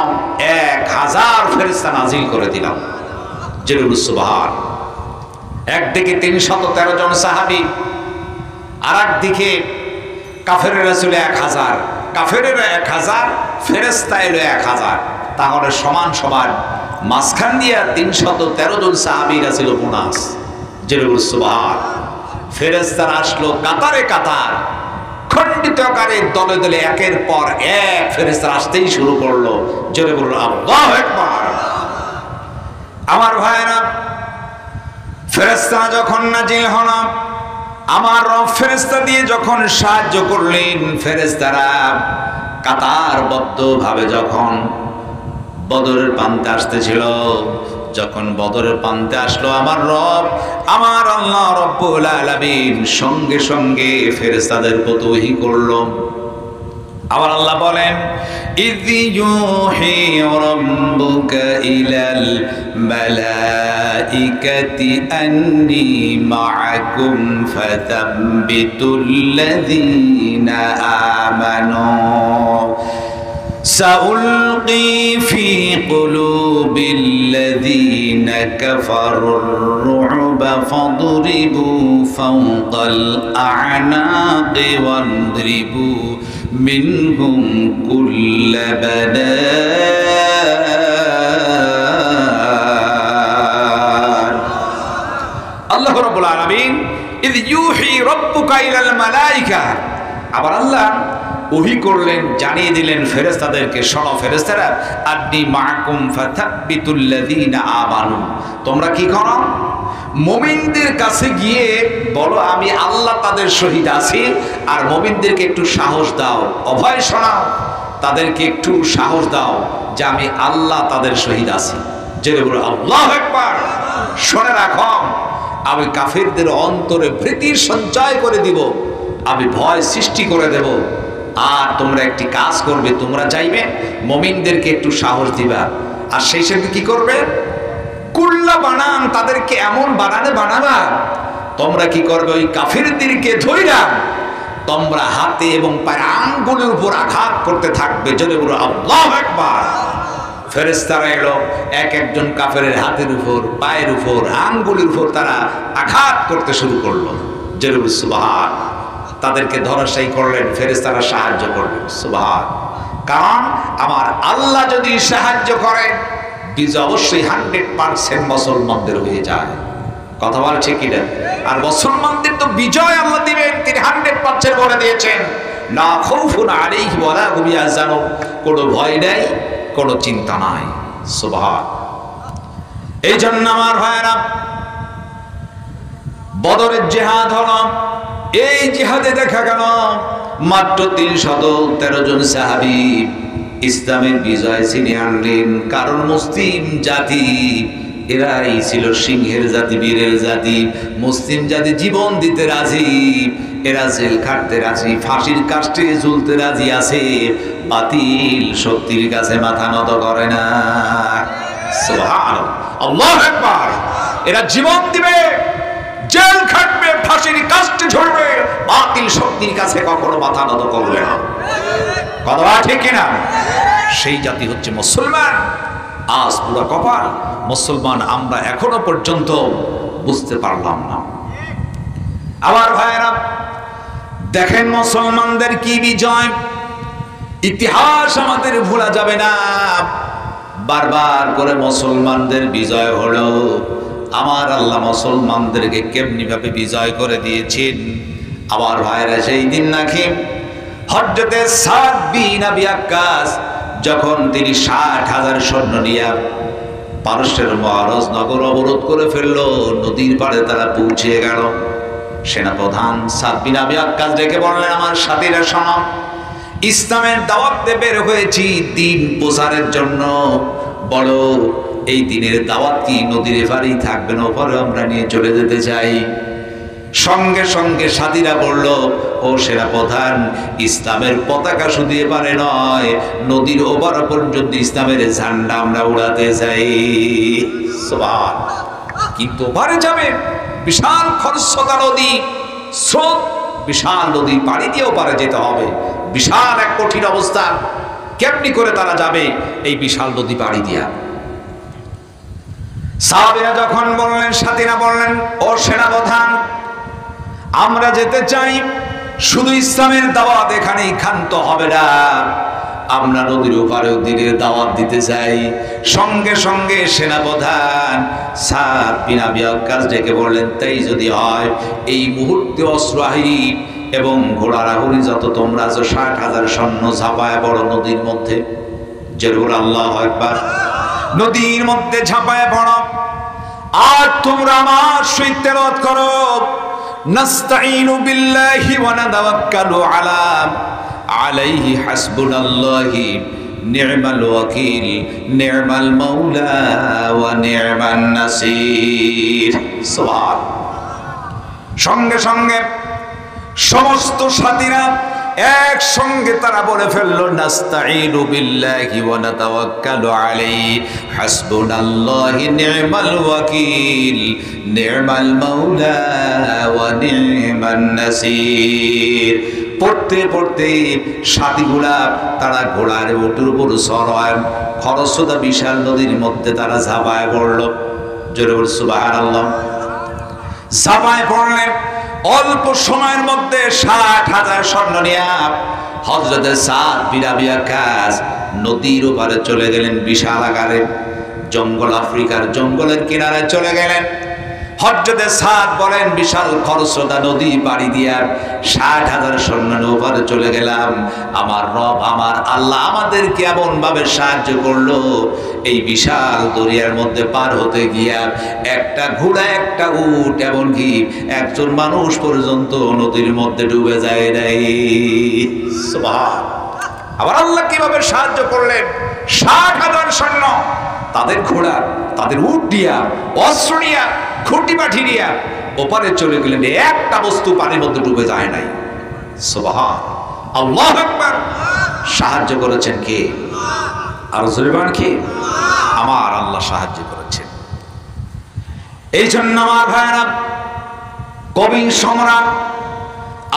1000 ফেরেশতা নাজিল করে দিলাম। জোরে বল সুবহান। একদিকে 313 জন সাহাবী, আর একদিকে কাফেরেরা ছিল 1000, কাফেরেরা 1000, ফেরেশতা এলো 1000, তাহলে সমান সমান। মাঝখান দিয়া 313 জন সাহাবীরা ছিল বোনাস। জোরে বল সুবহান। ফেরেশতারা আসলো কাতারে কাতার, খণ্ডিত আকারে দলে দলে একের পর এক ফেরেশতা আসতেই শুরু করলো। জোরে বলল আল্লাহু আকবার। আমার ভাইরা, ফেরেশতা যখন নাজিল হল, আমার রব ফেরেশতা দিয়ে যখন সাহায্য করলেন, ফেরেশতারা কাতারবদ্ধ ভাবে যখন বদরের প্রান্তে আসতেছিল, যখন বদরের প্রান্তে আসলো, আমার রব আমার আল্লাহ রব্বুল আলামিন সঙ্গে সঙ্গে ফেরেশতাদের প্রতি ওহী করলো। আমার আল্লাহ বলেন, ইয ইউহি রাব্বুকা ইলাল মালাইকাতি আন্নী মাআকুম ফাতাব্বিতুল্লাযীনা আমানু سألقي في قلوب الذين كفروا الرعب فاضربوا فوق الأعناق واضربوا منهم كل بنان. الله رب العالمين إذ يوحي ربك إلى الملائكة. আবার আল্লাহ ওহী করলেন, জানিয়ে দিলেন ফেরেশতাদেরকে, শোনো ফেরেশতারা, আন্নী মাআকুম ফাতাব্বিতুল্লাযীনা আমানু, তোমরা কি করো? মুমিনদের কাছে গিয়ে বলো আমি আল্লাহ তাদের সহিত আছি, আর মুমিনদেরকে একটু সাহস দাও, অভয় শোনাও, তাদেরকে একটু সাহস দাও যে আমি আল্লাহ তাদের সহিত আছি। জেনে বলো আল্লাহু আকবার। শুনে রাখো, আমি কাফেরদের অন্তরে ভীতির সঞ্চয় করে দিব, আমি ভয় সৃষ্টি করে দেব। আর তোমরা একটি কাজ করবে, তোমরা চাইবে মুমিনদেরকে একটু সাহস দিবা, আর সেই সাথে কি করবে? কুল্লা বানান, তাদেরকে এমন বানানে বানাবা, তোমরা কি করবে? ওই কাফিরদেরকে ধইরা তোমরা হাতে এবং পায়ের আঙ্গুলের উপর আঘাত করতে থাকবে। জোরে বলো আল্লাহু আকবার। ফেরেশতারা এলো, এক একজন কাফেরের হাতের উপর, পায়ের উপর, আঙ্গুলের উপর তারা আঘাত করতে শুরু করলো। জোরে বলো সুবহান। তাদেরকে ধরাশায়ী করলেন, ফেরেশতারা সাহায্য করলেন। সুবহান। কারণ আমার আল্লাহ যদি সাহায্য করেন, বিজয় অবশ্যই 100% মুসলমানদের হয়ে যায়। কথা বল ঠিক কিনা? আর মুসলমানদের তো বিজয় আল্লাহ দিবেন, তিনি 100% বলে দিয়েছেন, লা খাউফুন আলাইহিম ওয়া লা হুম ইয়াহজানুন। কোনো ভয় নাই, কোনো চিন্তা নাই। সুবহান। এই জন্য আমার ভাইরা, বদরের জিহাদ হলো, এই জিহাদে দেখা গেল মাত্র 313 জন সাহাবী ইসলামের বিজয় ছিনিয়ে আনলেন। কারণ মুসলিম জাতি এরাই ছিল সিংহের জাতি, বীরের জাতি। মুসলিম জাতি জীবন দিতে রাজি, এরা জেল খাটতে রাজি, ফাঁসির কাস্টে ঝুলতে রাজি আছে, বাতিল শক্তির কাছে মাথা নত করে না। সুবহানাল্লাহ, আল্লাহু আকবার। এরা জীবন দিবে, জেল খাটবে, ফাঁসির কাস্টে ঝুলবে, বাতিল শক্তির কাছে কখনো মাথা নত করবে না। কথা ঠিক কিনা? সেই জাতি হচ্ছে মুসলমান। আজ পুরো কপাল, মুসলমান আমরা এখনো পর্যন্ত বুঝতে পারলাম না। আমার ভাইয়েরা দেখেন, মুসলমানদের কি বিজয়, ইতিহাস আমাদের ভোলা যাবে না। বারবার করে মুসলমানদের বিজয় হলো। আমার আল্লাহ মুসলমানদেরকে কেমনি ভাবে বিজয় করে দিয়েছেন। আমার ভাইয়েরা সেই দিন নাকি হযরতে সাদ বিন আবি ওয়াক্কাস যখন তিনি 60,000 সৈন্য নিয়ে পারস্যের মহারাজ নগর অবরোধ করে ফেলল, নদীর পাড়ে তারা পৌঁছে গেল। সেনাপ্রধান সাদ বিন আবি ওয়াক্কাস ডেকে বললেন, আমার সাথীরা শোনো, ইসলামের দাওয়াতে বের হয়েছি দিন প্রচারের জন্য। বলো, এই দিনের দাওয়াত কি নদীর এপারেই থাকবে না ওপারে আমরা নিয়ে চলে যেতে চাই? সঙ্গে সঙ্গে সাথীরা বলল, ও সেনাপ্রধান, ইসলামের পতাকা শুধু এপারে নয়, নদীর ওপার পর্যন্ত ইসলামের ঝান্ডা আমরা উড়াতে চাই। সুবহান। কিন্তু ওপারে যাবে, বিশাল খরস্রোতা নদী, স্রোত, বিশাল নদী পাড়ি দিয়ে ওপারে যেতে হবে। বিশাল এক কঠিন অবস্থা, কেমনি করে তারা যাবে এই বিশাল নদী পাড়ি দিয়া? সাহাবীরা যখন বললেন, সাথীরা বললেন, ও সেনাপ্রধান, আমরা যেতে চাই, শুধু ইসলামের দাওয়াত এখানেই ক্ষান্ত হবে না, আমরা নদীর ওপারেও দিনের দাওয়াত দিতে চাই। সঙ্গে সঙ্গে সেনাপ্রধান সাদ বিন আবি ওয়াক্কাস ডেকে বললেন, তাই যদি হয়, এই মুহূর্তে অশ্বারোহী এবং ঘোড়ার আরোহী যত তোমরা আছো 60,000 সৈন্য ঝাঁপায় পড়ো নদীর মধ্যে। জোরে আল্লাহু আকবার। নদীর মধ্যে ঝাঁপায় পড়ো, আর তোমরা আমার সহিত তেলাওয়াত করো, নাস্তাঈনু বিল্লাহি ওয়া নাতাওয়াক্কালু আলাইহি হাসবুনাল্লাহি নি'মাল ওয়াকিল নি'মাল মাওলা ওয়া নি'মান নাসির। সুবহান। সঙ্গে সঙ্গে সমস্ত সাথীরা একসঙ্গে তারা বলে ফেলল, নাস্তাঈনু বিল্লাহি ওয়া নাতাওয়াক্কালু আলাইহি হাসবুনাল্লাহি নি'মাল ওয়াকিল নি'মাল মাওলা ওয়া নি'মান নাসির। পড়তে পড়তে সাথীগুলা তারা ঘোড়ার ওটের উপর সরায়, খরস্রোতা বিশাল নদীর মধ্যে তারা ঝাঁপায় পড়ল। জোরে বল সুবহানাল্লাহ। ঝাঁপায় পড়লেন, অল্প সময়ের মধ্যে 60,000 সৈন্য নিয়ে হযরতে সাদ বিন আবি ওয়াক্কাস নদীর ওপারে চলে গেলেন। বিশাল আকারে জঙ্গল, আফ্রিকার জঙ্গলের কিনারে চলে গেলেন। হযরতে সাদ বলেন, বিশাল খরস্রোতা নদী পাড়ি দিয়া 60,000 সৈন্য ওপারে চলে গেলাম। আমার রব, আমার আল্লাহ আমাদেরকে এমন ভাবে সাহায্য করলো, এই বিশাল দরিয়ার মধ্যে পার হতে গিয়া একটা ঘোড়া, একটা উট, এমনকি একজন মানুষ পর্যন্ত নদীর মধ্যে ডুবে যায় নাই। সুবহান। আবার আল্লাহ কিভাবে সাহায্য করলেন? 60,000 সৈন্য তাদের ঘোড়া, তাদের উট দিয়া, অস্ত্র নিয়া, খুঁটি বাঠি নিয়া ওপারে চলে গেলেন, একটা বস্তু পানির মধ্যে ডুবে যায় নাই। সুবহান, আল্লাহু আকবার। সাহায্য করেছেন কে? আর জোরে বলেন কে? আমার আল্লাহ সাহায্য করেছেন। এই জন্য আমার ভাইরা, কবি সম্রাট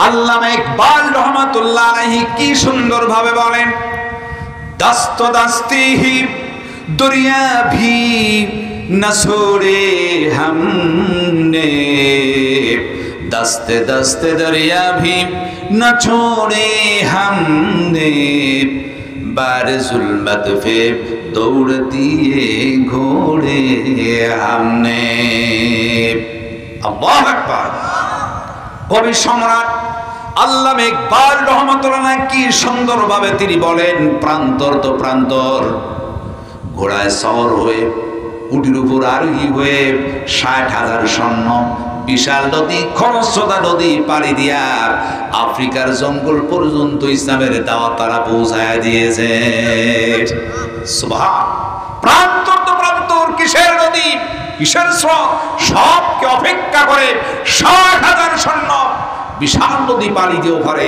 আল্লামা ইকবাল রহমাতুল্লাহ আলাইহি কি সুন্দর ভাবে বলেন, দস্ত দস্তি হি দুনিয়া ভি না ছোড়ে हमने, दस्ते दस्ते दरिया भी न छोड़े हमने, बार जुल्मत पे दौड़ दिए घोड़े हमने। আল্লাহু আকবার। কবি সম্রাট আল্লামা ইকবাল রহমাতুল্লাহ কি সুন্দরভাবে তিনি বলেন, প্রান্তর তো প্রান্তর, ঘোড়ায় সওয়ার হয়ে উটির উপর আরোহী হয়ে ৬০,০০০ সৈন্য বিশাল নদী খরস্রোতা নদী পাড়ি দিয়া আফ্রিকার জঙ্গল পর্যন্ত ইসলামের দাওয়াত তারা পৌঁছায় দিয়েছে। সুবহান। প্রান্তর তো প্রান্তর, কিসের নদী, কিসের স্রোত, সবকে অপেক্ষা করে ৬০,০০০ সৈন্য বিশাল নদী পাড়ি দিয়ে ওপারে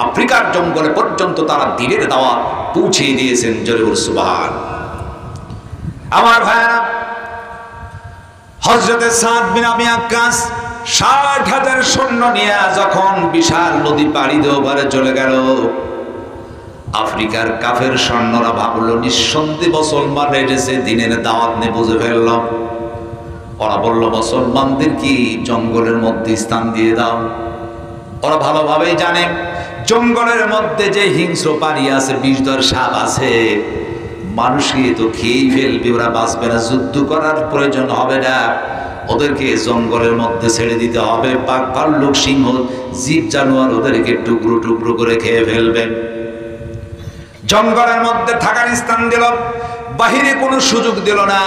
আফ্রিকার জঙ্গলে পর্যন্ত তারা দ্বীনের দাওয়াত পৌঁছে দিয়েছেন। জোরে বল সুবহান। আমার ভাইরা, হযরতে সাদ বিন আবি ওয়াক্কাস ৬০,০০০ সৈন্য নিয়ে যখন বিশাল নদী পাড়ি দিয়ে ওপারে চলে গেল, আফ্রিকার কাফের সৈন্যরা ভাবলো নিঃসন্দেহে মুসলমান এসেছে, দ্বীনের দাওয়াত নিয়ে বুঝে ফেলল। ওরা বলল, মুসলমানদের কি জঙ্গলের মধ্যে স্থান দিয়ে দাও। ওরা ভালোভাবেই জানে জঙ্গলের মধ্যে যে হিংস্র প্রাণী আছে, বিষধর সাপ আছে, মানুষকে তো খেয়েই ফেলবে, ওরা বাঁচবে না, যুদ্ধ করার প্রয়োজন হবে না, ওদেরকে জঙ্গলের মধ্যে ছেড়ে দিতে হবে। বাঘ ভাল্লুক সিংহ জীব জানোয়ার ওদেরকে টুকরো টুকরো করে খেয়ে ফেলবে। জঙ্গলের মধ্যে থাকার স্থান দিল, বাহিরে কোনো সুযোগ দিল না।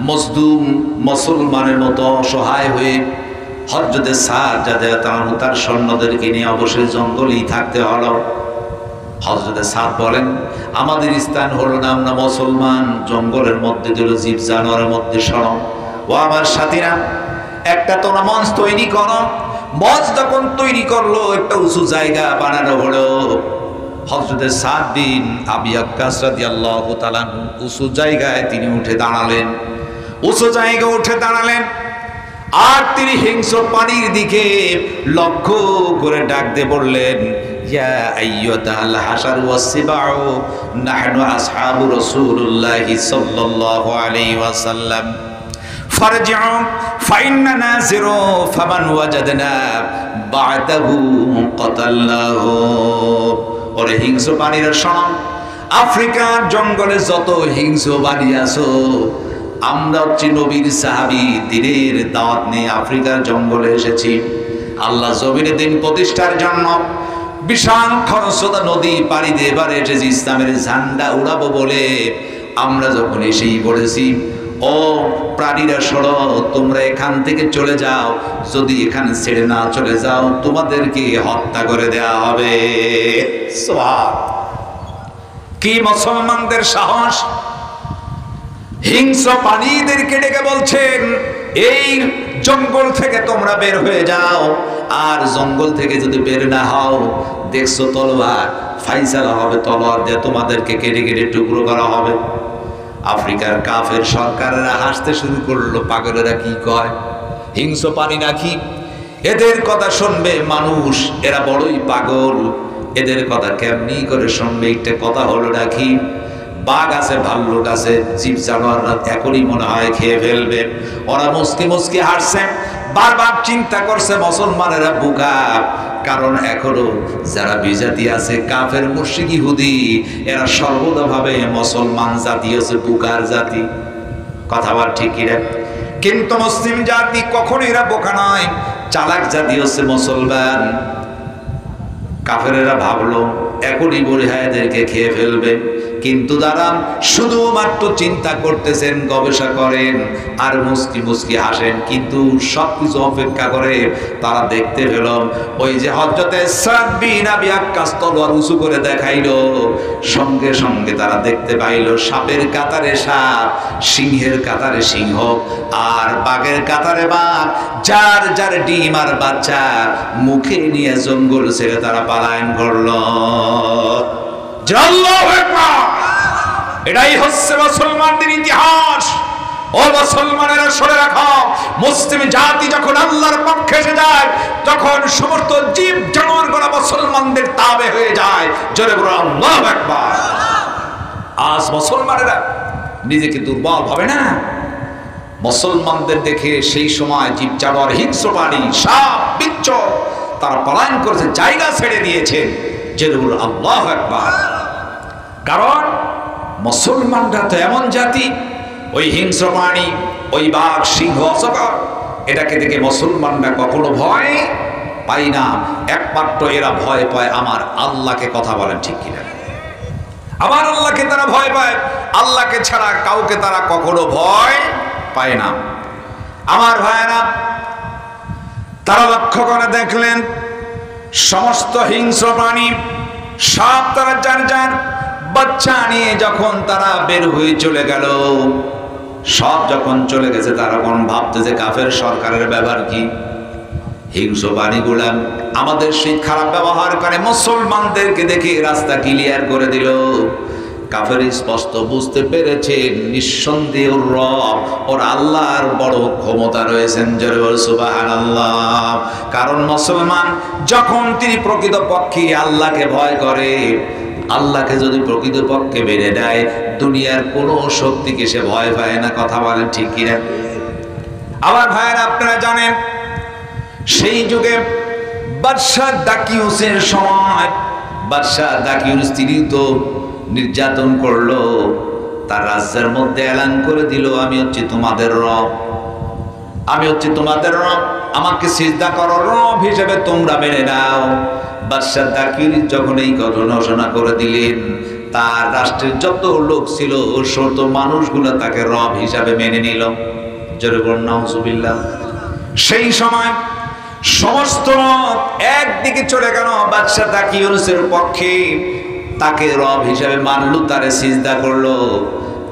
মজদুম মুসলমানের মতো অসহায় হয়ে হযরতে সাদ রাদিয়াল্লাহু তার সৈন্যদেরকে নিয়ে অবশ্যই জঙ্গলেই থাকতে হলো। হযরতে সাদ বলেন, আমাদের স্থান হলো না, আমরা মুসলমান, জঙ্গলের মধ্যে দিল, জীব জানোয়ারের মধ্যে শরণ। ও আমার সাথীরা, একটা তোমরা মঞ্চ তৈরি করো। মঞ্চ যখন তৈরি করলো, একটা উঁচু জায়গা বানানো হলো। হযরতে সাদ বিন আবি ওয়াক্কাস রাদিয়াল্লাহু তাআলা উঁচু জায়গায় তিনি উঠে দাঁড়ালেন। উঁচু জায়গায় উঠে দাঁড়ালেন আর তিনি হিংস্র পানির দিকে লক্ষ্য করে ডাক দিয়ে বললেন, ইয়া আইয়ুহাল হাসার ওয়াসসিবাউ নাহনু আসহাবু রাসূলুল্লাহি সাল্লাল্লাহু আলাইহি ওয়াসাল্লাম ফারজিউ ফাইন্না নাযিরু ফামান ওয়াজাদনা বা'দাহু কাতালনাহু। ওরে হিংস্র পানির শোনো, আফ্রিকার জঙ্গলে যত হিংস্র বাড়ি আছো, আমরা হচ্ছি নবীর সাহাবী, দ্বীনের দাওয়াত নিয়ে আফ্রিকার জঙ্গলে এসেছি। আল্লাহ জমিনে দিন প্রতিষ্ঠার জন্য বিশাল খরস্রোতা নদী পাড়ি দিয়ে এবারে এসেছি ইসলামের ঝান্ডা উড়াবো বলে। আমরা যখন এসেই পড়েছি, ও প্রাণীরা সরো, তোমরা এখান থেকে চলে যাও, যদি এখানে ছেড়ে না চলে যাও তোমাদেরকে হত্যা করে দেওয়া হবে। সুবহান। কি মুসলমানদের সাহস! হিংস্র প্রাণীদেরকে ডেকে বলছেন, এই জঙ্গল থেকে তোমরা বের হয়ে যাও, আর জঙ্গল থেকে যদি বের না হও, দেখছো তলোয়ার ফাইসালা হবে, তলোয়ার দিয়ে তোমাদেরকে কেটে কেটে টুকরো করা হবে। আফ্রিকার কাফের সরকারেরা হাসতে শুরু করলো, পাগলেরা কি কয়, হিংস্র প্রাণী নাকি, এদের কথা শুনবে মানুষ, এরা বড়ই পাগল, এদের কথা কেমনি করে শুনবে, একটা কথা হলো নাকি, বাঘ আছে, ভাল্লুক আছে, জীব জানোয়াররা এখনই মনে হয় খেয়ে ফেলবে। ওরা মুস্কি মুস্কি হাসছে, বারবার চিন্তা করছে মুসলমানেরা বোকা, কারণ এখনো যারা বিজাতি আছে, কাফের মুশরিক ইহুদি, এরা সর্বদাভাবে মুসলমান জাতি হচ্ছে বোকার জাতি। কথা বল ঠিক কি রে? কিন্তু মুসলিম জাতি কখনো এরা বোকা নয়, চালাক জাতি হচ্ছে মুসলমান। কাফেরেরা ভাবলো এখনই বলে হ্যাঁ এদেরকে খেয়ে ফেলবে, কিন্তু যারা শুধুমাত্র চিন্তা করতেছেন, গবেষণা করেন আর মুস্কি মুস্কি হাসেন, কিন্তু সবকিছু অপেক্ষা করে তারা দেখতে পেল ওই যে হযরতে সাদ বিন আবি ওয়াক্কাস তলোয়ার উঁচু করে দেখাইলো, সঙ্গে সঙ্গে তারা দেখতে পাইল সাপের কাতারে সাপ, সিংহের কাতারে সিংহ, আর বাঘের কাতারে বাঘ, যার যার ডিম আর বাচ্চা মুখে নিয়ে জঙ্গল ছেড়ে তারা পালায়ন করলো। আল্লাহু আকবার! এটাই হচ্ছে মুসলমানদের ইতিহাস। ও মুসলমানেরা শুনে রাখো, মুসলিম জাতি যখন আল্লাহর পক্ষে এসে যায়, তখন সমস্ত জীব জানোয়ারগুলো মুসলমানদের তাবে হয়ে যায়। জোরে বলো আল্লাহু আকবার। আজ মুসলমানেরা নিজেকে দুর্বল ভাবে না, মুসলমানদের দেখে সেই সময় জীব জানোয়ার, হিংস্র প্রাণী, সাপ বিচ্ছ তারা পলায়ন করেছে, জায়গা ছেড়ে দিয়েছে। জোরে বলো আল্লাহু আকবার। কারণ মুসলমানরা তো এমন জাতি, ওই হিংস্র প্রাণী, ওই বাঘ, সিংহ, অজগর, এটাকে দেখে মুসলমানরা কখনো ভয় পায় না। একমাত্র এরা ভয় পায় আমার আল্লাহকে। কথা বলেন ঠিক কিনা? আমার আল্লাহকে তারা ভয় পায়, আল্লাহকে ছাড়া কাউকে তারা কখনো ভয় পায় না। আমার ভাইয়েরা, তারা লক্ষ্য করে দেখলেন সমস্ত হিংস্র প্রাণী, সাপ, তারা যার যার বাচ্চা নিয়ে যখন তারা বের হয়ে চলে গেল, সব যখন চলে গেছে, তারা কোন ভাবতেছে কাফের সরকারের ব্যবহার কি। হিংস্র প্রাণীগুলা আমাদের সেই খারাপ ব্যবহার করে মুসলমানদেরকে দেখে রাস্তা ক্লিয়ার করে দিল। কাফের স্পষ্ট বুঝতে পেরেছে নিঃসন্দেহ রব ওর আল্লাহর বড় ক্ষমতা রয়েছেন। জোরে বল সুবহানাল্লাহ। কারণ মুসলমান যখন তিনি প্রকৃতপক্ষে আল্লাহকে ভয় করে, আল্লাহকে যদি প্রকৃতপক্ষে মেনে নেয়, দুনিয়ার কোনো শক্তিকে সে ভয় পায় না। কথা বলেন ঠিক কিনা? আবার ভাইয়েরা, আপনারা জানেন সেই যুগে বাদশাহ দাকিউসের সময়, বাদশাহ দাকিউস তিনি তো নির্যাতন করলো, তার রাজ্যের মধ্যে এলান করে দিল, আমি হচ্ছে তোমাদের রব, আমি হচ্ছে তোমাদের রব, আমাকে সিজদা করো, রব হিসেবে তোমরা মেনে নাও। বাদশাহ দাকিউস যখন এই ঘোষণা করে দিলেন, তার রাষ্ট্রের যত লোক ছিল শত মানুষগুলো তাকে রব হিসাবে মেনে নিল। জোরে বলুন নাউজুবিল্লাহ। সেই সময় সমস্ত একদিকে চলে গেল বাদশাহ দাকিউসের পক্ষে, তাকে রব হিসাবে মানলো, তারে সিজদা করলো।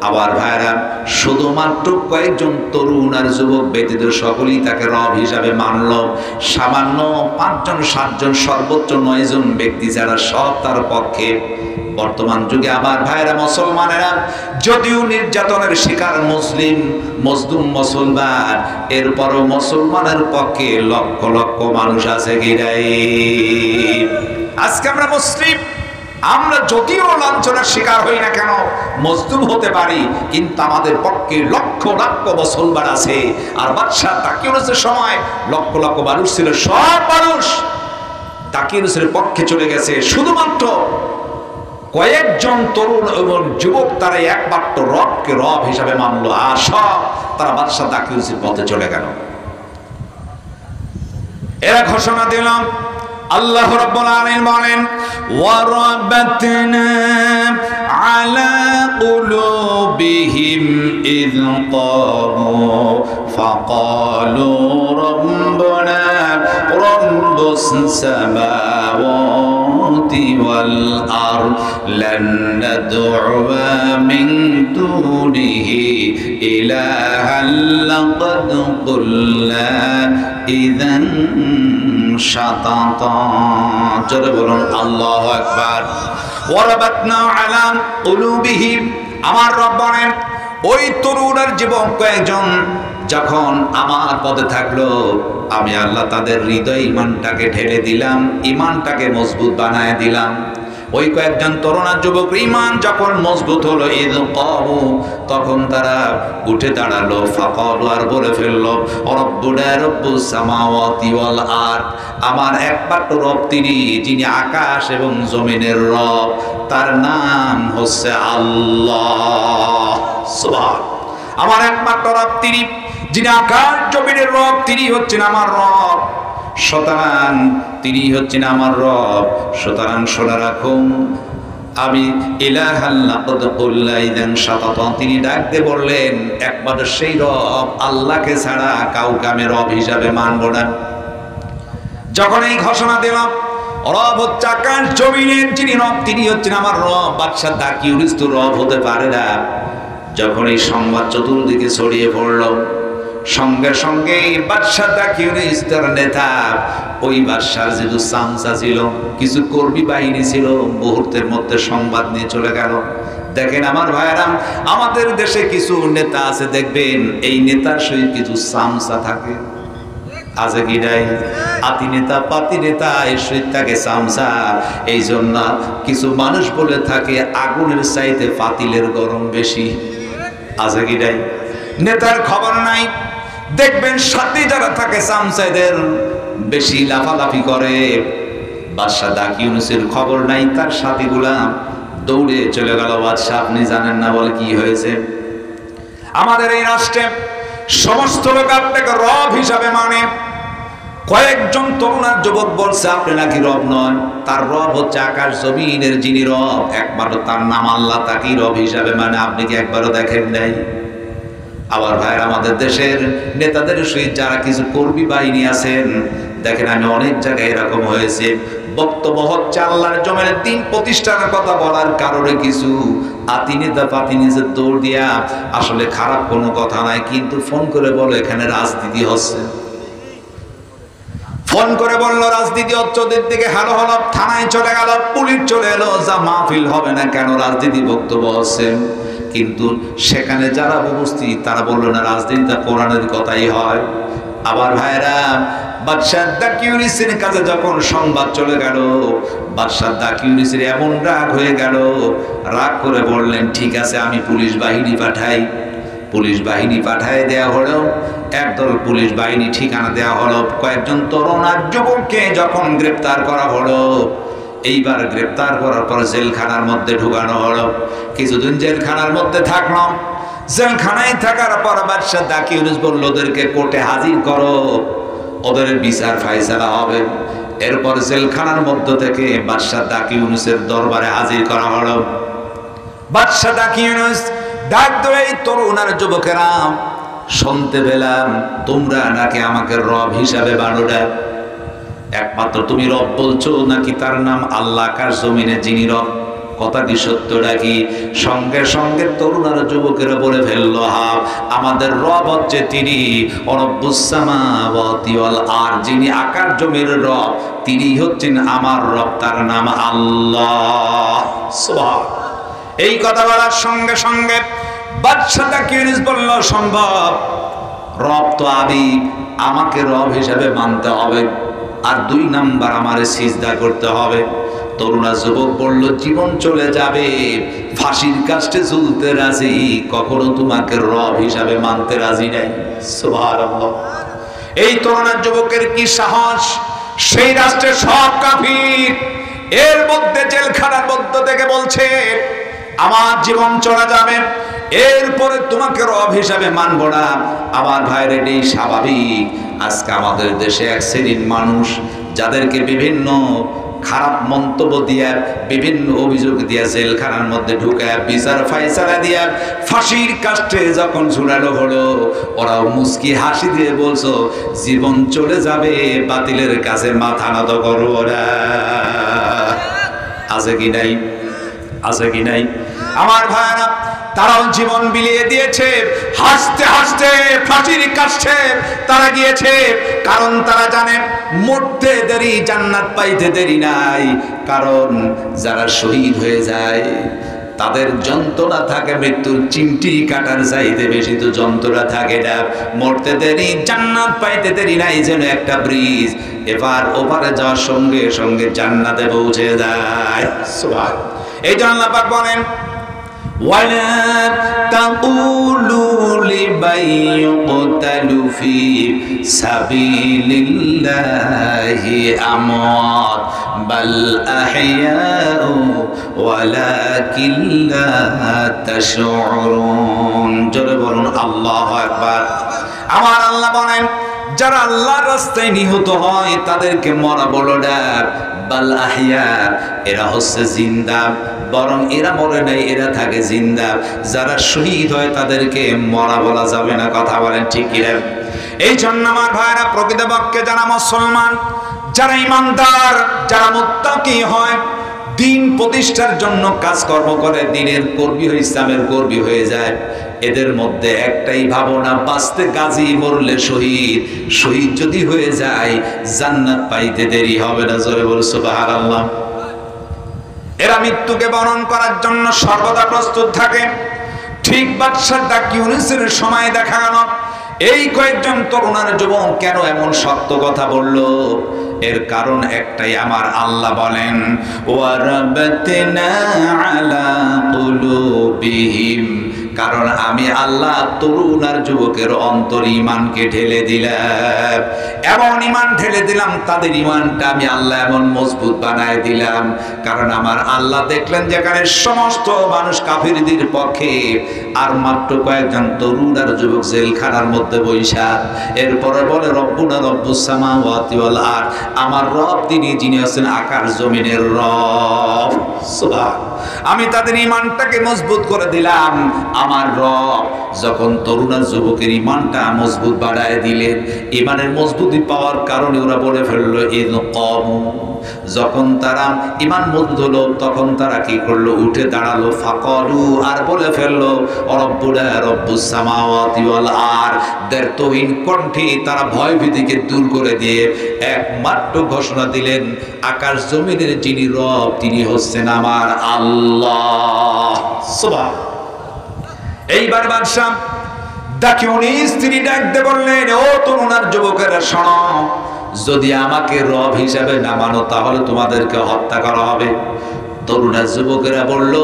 আবার ভাইরা, শুধুমাত্র কয়েকজন তরুণ আর যুবক ব্যতীত সকলেই তাকে রব হিসাবে মানল। সামান্য 5 জন 7 জন, সর্বোচ্চ 9 জন ব্যক্তি যারা সব তার পক্ষে। বর্তমান যুগে আবার ভাইরা মুসলমানেরা যদিও নির্যাতনের শিকার মুসলিম, মজলুম মুসলমান, এরপরও মুসলমানের পক্ষে লক্ষ লক্ষ মানুষ আছে গিরাই। আজকে আমরা মুসলিম, আমরা যদিও লাঞ্ছনার শিকার হই না কেন, মজলুম হতে পারি, কিন্তু আমাদের পক্ষে লক্ষ লক্ষ মুসলমান আছে। আর বাদশাহ দাকিউসের সময় লক্ষ লক্ষ মানুষ ছিল, সব মানুষ দাকিউসের পক্ষে চলে গেছে। শুধুমাত্র কয়েকজন তরুণ এবং যুবক তারা একমাত্র রবকে রব হিসাবে মানলো, আর সব তারা বাদশাহ দাকিউসের পথে চলে গেল। এরা ঘোষণা দিলাম, আল্লাহ রাব্বুল আলামিন বলেন, ওয়ারাবাতনা আলা কুলুবিহিম ইয ক্বামু ফাকালু রাব্বুনা রাব্বুস সামাওয়াতি ওয়াল আরদ লান নাদউয়া মিন দুনিহি ইলাহান লাকাদ কুল্লা ইযান শাতাতা। জোরে বলুন আল্লাহু আকবার। ওয়ারাবাতনা আলা কুলুবিহিম, আমার রব বলেন ওই তরুণ আর যুবক কয়েকজন যখন আমার পথে থাকলো, আমি আল্লাহ তাদের হৃদয় ইমানটাকে ঢেলে দিলাম, ইমানটাকে মজবুত বানায় দিলাম। ওই কয়েকজন তরুণ আর যুবক ইমান যখন মজবুত হলো, ইয ক্বামু, তখন তারা উঠে দাঁড়ালো, ফাকালু, আর বলে ফেললো, রব্বুনা রব্বুস সামাওয়াতি ওয়াল আরদ, আমার একমাত্র রব তিনি, যিনি আকাশ এবং জমিনের রব, তার নাম হচ্ছে আল্লাহ। সুবহান। আমার একমাত্র রব তিনি, যিনি আকাশ জমিনের রব, তিনি হচ্ছেন আমার রব, সুতরাং তিনি হচ্ছেন আমার রব। সুতরাং শোনা রাখুন, আমি ইলাহান লাকাদ কুল্লা ইযান শাতাতা, তিনি ডাক দিয়ে বললেন একমাত্র সেই রব, আল্লাহকে ছাড়া কাউকে আমি রব হিসাবে মানব না। যখন এই ঘোষণা দিলাম, রব হচ্ছে আকাশ জমিনের যিনি রব, তিনি হচ্ছেন আমার রব, বাদশাহ দাকিউস তো রব হতে পারে না। যখন এই সংবাদ চতুর্দিকে ছড়িয়ে পড়ল, সঙ্গে সঙ্গে বাদশাহ দাকিউস তার নেতা, ওই বাদশাহ যেহেতু চামচা ছিল, কিছু কর্মী বাহিনী ছিল, মুহূর্তের মধ্যে সংবাদ নিয়ে চলে গেল, দেখেন আমার ভাইরা, আমাদের দেশে কিছু নেতা আছে দেখবেন এই নেতার সহিত কিছু সামসা থাকে, আছে কি নাই? আতি নেতা পাতি নেতা এর সহিত থাকে সামসা। এই জন্য কিছু মানুষ বলে থাকে আগুনের চাইতে পাতিলের গরম বেশি, আছে কি নাই? নেতার খবর নাই, দেখবেন সাথে যারা থাকে সামসাইদের বেশি লাফালাফি করে। বাদশাহ দাকি ইউনূসের খবর নাই, তার সাথীগুলা দৌড়ে চলে গেল। বাদশাহ আপনি জানেন না, বলে কি হয়েছে? আমাদের এই রাষ্ট্রে সমস্ত লোক আপনাকে রব হিসাবে মানে। কয়েকজন তরুণ আর যুবক বলছে আপনি নাকি রব নন, তার রব হচ্ছে আকাশ জমিনের যিনি রব, একমাত্র তার নাম আল্লাহ, তাকেই রব হিসাবে মানে। আপনি কি একবারও দেখেন নাই? আবার ভাইয়ের, আমাদের দেশের নেতাদের সহিত যারা কিছু কর্মী বাহিনী আছেন, দেখেন আমি অনেক জায়গায় এরকম হয়েছে, বক্তব্য হচ্ছে আল্লাহর জমিনে দিন প্রতিষ্ঠানের কথা বলার কারণে কিছু আতি নেতা পাতি নিজের দৌড় দিয়া, আসলে খারাপ কোনো কথা নাই, কিন্তু ফোন করে বলো এখানে রাজনীতি হচ্ছে। ফোন করে বললো রাজনীতি হচ্ছে, ওদের দিকে হ্যালো হলো, থানায় চলে গেল, পুলিশ চলে এলো, যা মাহফিল হবে না কেন, রাজনীতি বক্তব্য হচ্ছে। কিন্তু সেখানে যারা উপস্থিত তারা বললো না, রাজনীতিটা কোরআনের কথাই হয়। আবার ভাইরা, বাদশাহ দাকি ইউনূসের কাছে যখন সংবাদ চলে গেল, বাদশাহ দাকি ইউনূসের এমন রাগ হয়ে গেল, রাগ করে বললেন ঠিক আছে আমি পুলিশ বাহিনী পাঠাই। পুলিশ বাহিনী পাঠায় দেয়া হলো, একদল পুলিশ বাহিনী ঠিকানা দেয়া হলো, কয়েকজন তরুণ আর যুবককে যখন গ্রেপ্তার করা হলো, এইবার গ্রেপ্তার করার পর জেলখানার মধ্যে ঢুকানো হলো। কিছুদিন জেলখানার মধ্যে থাকলো। জেলখানায় থাকার পর বাদশাহ দাকি ইউনূস বলল ওদেরকে কোর্টে হাজির করো, ওদের বিচার ফায়সালা হবে। এরপর জেলখানার মধ্য থেকে বাদশাহ দাকি ইউনূসের দরবারে হাজির করা হলো। বাদশাহ দাকি ইউনূস ডাক ধরে, এই তরুণ আর যুবকেরা শুনতে পেলাম তোমরা নাকি আমাকে রব হিসাবে বানো না, একমাত্র তুমি রব বলছো নাকি তার নাম আল্লাহ আকাশ জমিনে যিনি রব, কথা কি সত্য নাকি? সঙ্গে সঙ্গে তরুণ আর যুবকেরা বলে ফেললো হ্যাঁ, আমাদের রব হচ্ছে তিনি রব্বুস সামাওয়াতি ওয়াল আরদ, যিনি আকাশ জমির রব তিনি হচ্ছেন আমার রব, তার নাম আল্লাহ। সুবহানাল্লাহ। এই কথা বলার সঙ্গে সঙ্গে বাদশাহ দাকি ইউনূস বলল সম্ভব, রব তো আমি, আমাকে রব হিসাবে মানতে হবে, আর 2 নাম্বার আমারে সিজদা করতে হবে। তরুণা যুবক বলল জীবন চলে যাবে, ফাঁসির কাস্টে ঝুলতে রাজি, কখনো তোমাকে রব হিসাবে মানতে রাজি নাই। সুবহানাল্লাহ। এই তরুণা যুবকের কি সাহস! সেই রাষ্ট্রের সব কাফির, এর মধ্যে জেলখানার মধ্য থেকে বলছে আমার জীবন চলে যাবে, এরপরে তোমাকে রব হিসাবে মানব না। আমার ভাইরে, এই স্বাভাবিক। আজকে আমাদের দেশে এক শ্রেণীর মানুষ যাদেরকে বিভিন্ন খারাপ মন্তব্য দিয়া, বিভিন্ন অভিযোগ দিয়া জেলখানার মধ্যে ঢুকায় বিচার ফায়সালা দিয়া ফাঁসির কাস্টে যখন ঝুলানো হলো, ওরাও মুস্কি হাসি দিয়ে বলছো জীবন চলে যাবে, বাতিলের কাছে মাথা নত করো। ওরা আছে কি নাই? আছে কি নাই? আমার ভাইরা, তারাও জীবন বিলিয়ে দিয়েছে, হাসতে হাসতে ফাঁসির কাছে তারা গিয়েছে, কারণ তারা জানে মরতে দেরি, জান্নাত পাইতে দেরি নাই। কারণ যারা শহীদ হয়ে যায় তাদের যন্ত্রণা থাকে মৃত্যুর চিমটি কাটার চাইতে বেশি, তো যন্ত্রণা থাকে না। মরতে দেরি, জান্নাত পাইতে দেরি নাই, যেন একটা ব্রিজ এবার ওপারে যাওয়ার সঙ্গে সঙ্গে জান্নাতে পৌঁছে যায়। সুবহানাল্লাহ। এই জন্য আল্লাহ পাক বলেন وَلَا تَقُولُوا لِمَن يُقْتَلُ فِي سَبِيلِ اللَّهِ أَمْوَاتٌ بَلْ أَحْيَاءٌ وَلَكِنْ لَا تَشْعُرُونَ। জোরে বলুন আল্লাহু আকবার। আমার আল্লাহ বলেন যারা আল্লাহর রাস্তায় নিহত হয় তাদেরকে মরা বলো না, বাল আহইয়া, এরা হচ্ছে জিন্দা, বরং এরা মরে নাই, এরা থাকে জিন্দা। যারা শহীদ হয় তাদেরকে মরা বলা যাবে না, কথা বলেন ঠিক কি না? এই জন্য আমার ভাইরা, প্রকৃতপক্ষে যারা মুসলমান, যারা ইমানদার, যারা মুত্তাকি হয়, দিন প্রতিষ্ঠার জন্য কাজকর্ম করে, দিনের কর্মী হয়ে, ইসলামের কর্মী হয়ে যায়, এদের মধ্যে একটাই ভাবনা, বাঁচতে গাজী, মরলে শহীদ। শহীদ যদি হয়ে যায় জান্নাত পাইতে দেরি হবে না। জোরে বল সুবহানাল্লাহ। এরা মৃত্যুকে বরণ করার জন্য সর্বদা প্রস্তুত থাকে। ঠিক বাদশাহ দাকিউনিসের সময় দেখা গেল এই কয়েকজন তরুণার যুবক কেন এমন সত্য কথা বলল, এর কারণ একটাই, আমার আল্লাহ বলেন ওয়ারাবাতনা আলা কুলুবিহিম, কারণ আমি আল্লাহ তরুণ আর যুবকের অন্তর ঈমানকে ঢেলে দিলাম, এমন ঈমান ঢেলে দিলাম তাদের ঈমানটা আমি আল্লাহ এমন মজবুত বানায় দিলাম। কারণ আমার আল্লাহ দেখলেন যেখানে সমস্ত মানুষ কাফিরদের পক্ষে, আর মাত্র কয়েকজন তরুণ আর যুবক জেলখানার মধ্যে বৈশা, এরপরে বলে রব্বুনা রব্বুস সামাওয়াতি ওয়াল আরদ, আমার রব তিনি যিনি আছেন আকাশ জমিনের রব। সুবহান, আমি তাদের ঈমানটাকে মজবুত করে দিলাম। আমার রব যখন তরুণ আর যুবকের ঈমানটা মজবুত বাড়ায় দিলেন, ঈমানের মজবুতি পাওয়ার কারণে ওরা বলে ফেললো ইন ক্বামু, যখন তারা ঈমান মজবুত হলো তখন তারা কি করলো, উঠে দাঁড়ালো, ফাকালু, আর বলে ফেললো রব্বুনা রব্বুস সামাওয়াতি ওয়াল আরদ, দের তৌহিন কণ্ঠে তারা ভয় ভীতিকে দূর করে দিয়ে একমাত্র ঘোষণা দিলেন আকাশ জমিনের যিনি রব তিনি হচ্ছেন আমার আল্লাহ। সুবহান। এইবার বাদশাহ দাকিউনিস তিনি ডাকতে বললেন, ও তরুণ আর যুবকেরা শোনো, যদি আমাকে রব হিসাবে না মানো তাহলে তোমাদেরকে হত্যা করা হবে। তরুণ আর যুবকেরা বলল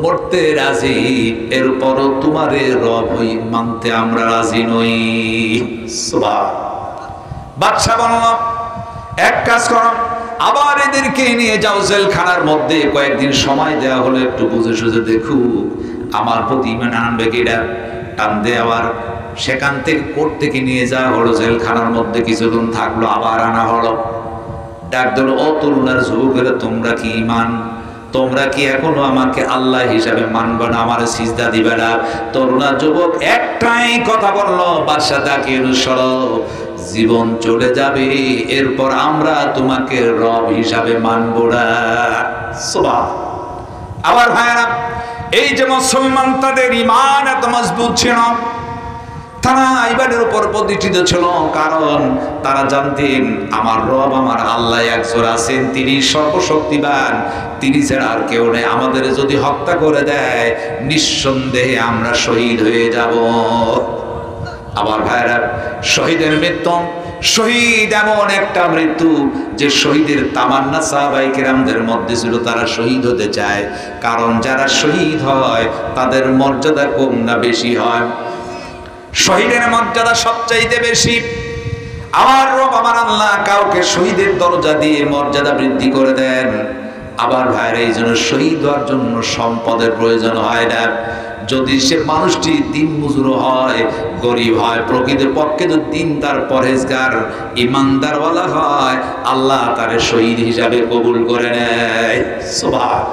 মরতে রাজি, এরপরও তোমারে রব হই মানতে আমরা রাজি নই। সুবহান। বাদশাহ বলল এক কাজ করো, আবার এদেরকে নিয়ে যাও জেলখানার মধ্যে, কয়েকদিন সময় দেওয়া হলো, একটু বুঝে সুঝে দেখুক আমার প্রতি ঈমান আনবে কিনা। টান দিয়ে আবার সেখান থেকে কোর্ট থেকে নিয়ে যাওয়া হলো জেলখানার মধ্যে, কিছুদিন থাকলো, আবার আনা হলো। ডাক দিল, ও তরুণ আর যুবকেরা তোমরা কি ঈমান, তোমরা কি এখনো আমাকে আল্লাহ হিসাবে মানবে না, আমার সিজদা দিবে না? তরুণ আর যুবক একটাই কথা বললো, বাদশা দাকিউনিস সরো, জীবন চলে যাবে, এরপর আমরা তোমাকে রব হিসাবে মানব না। সুবহান। আবার ভাইরা, এই যে মুসলমান তাদের ঈমান এত মজবুত ছিল, তারা ঈমানের উপর প্রতিষ্ঠিত ছিল, কারণ তারা জানতেন আমার রব আমার আল্লাহ একজন আছেন, তিনি সর্বশক্তিমান, তিনি ছাড়া আর কেউ নেই। আমাদের যদি হত্যা করে দেয় নিঃসন্দেহে আমরা শহীদ হয়ে যাব। আমার ভাইরা, শহীদের মৃত্যু, শহীদ এমন একটা মৃত্যু যে শহীদের তামান্না সাহাবায়ে কেরামদের মধ্যে ছিল, তারা শহীদ হতে চায়। কারণ যারা শহীদ হয় তাদের মর্যাদা কম না বেশি হয়? শহীদের মর্যাদা সবচাইতে বেশি। আমার রব আমার আল্লাহ কাউকে শহীদের দরজা দিয়ে মর্যাদা বৃদ্ধি করে দেন। আবার ভাইরা, এই জন্য শহীদ হওয়ার জন্য সম্পদের প্রয়োজন হয় না। যদি সে মানুষটি দিন মজুর হয়, গরিব হয়, প্রকৃত পক্ষে যদি দিন তার পরহেজগার ইমানদারওয়ালা হয়, আল্লাহ তার শহীদ হিসাবে কবুল করে নেয়। সুবহান।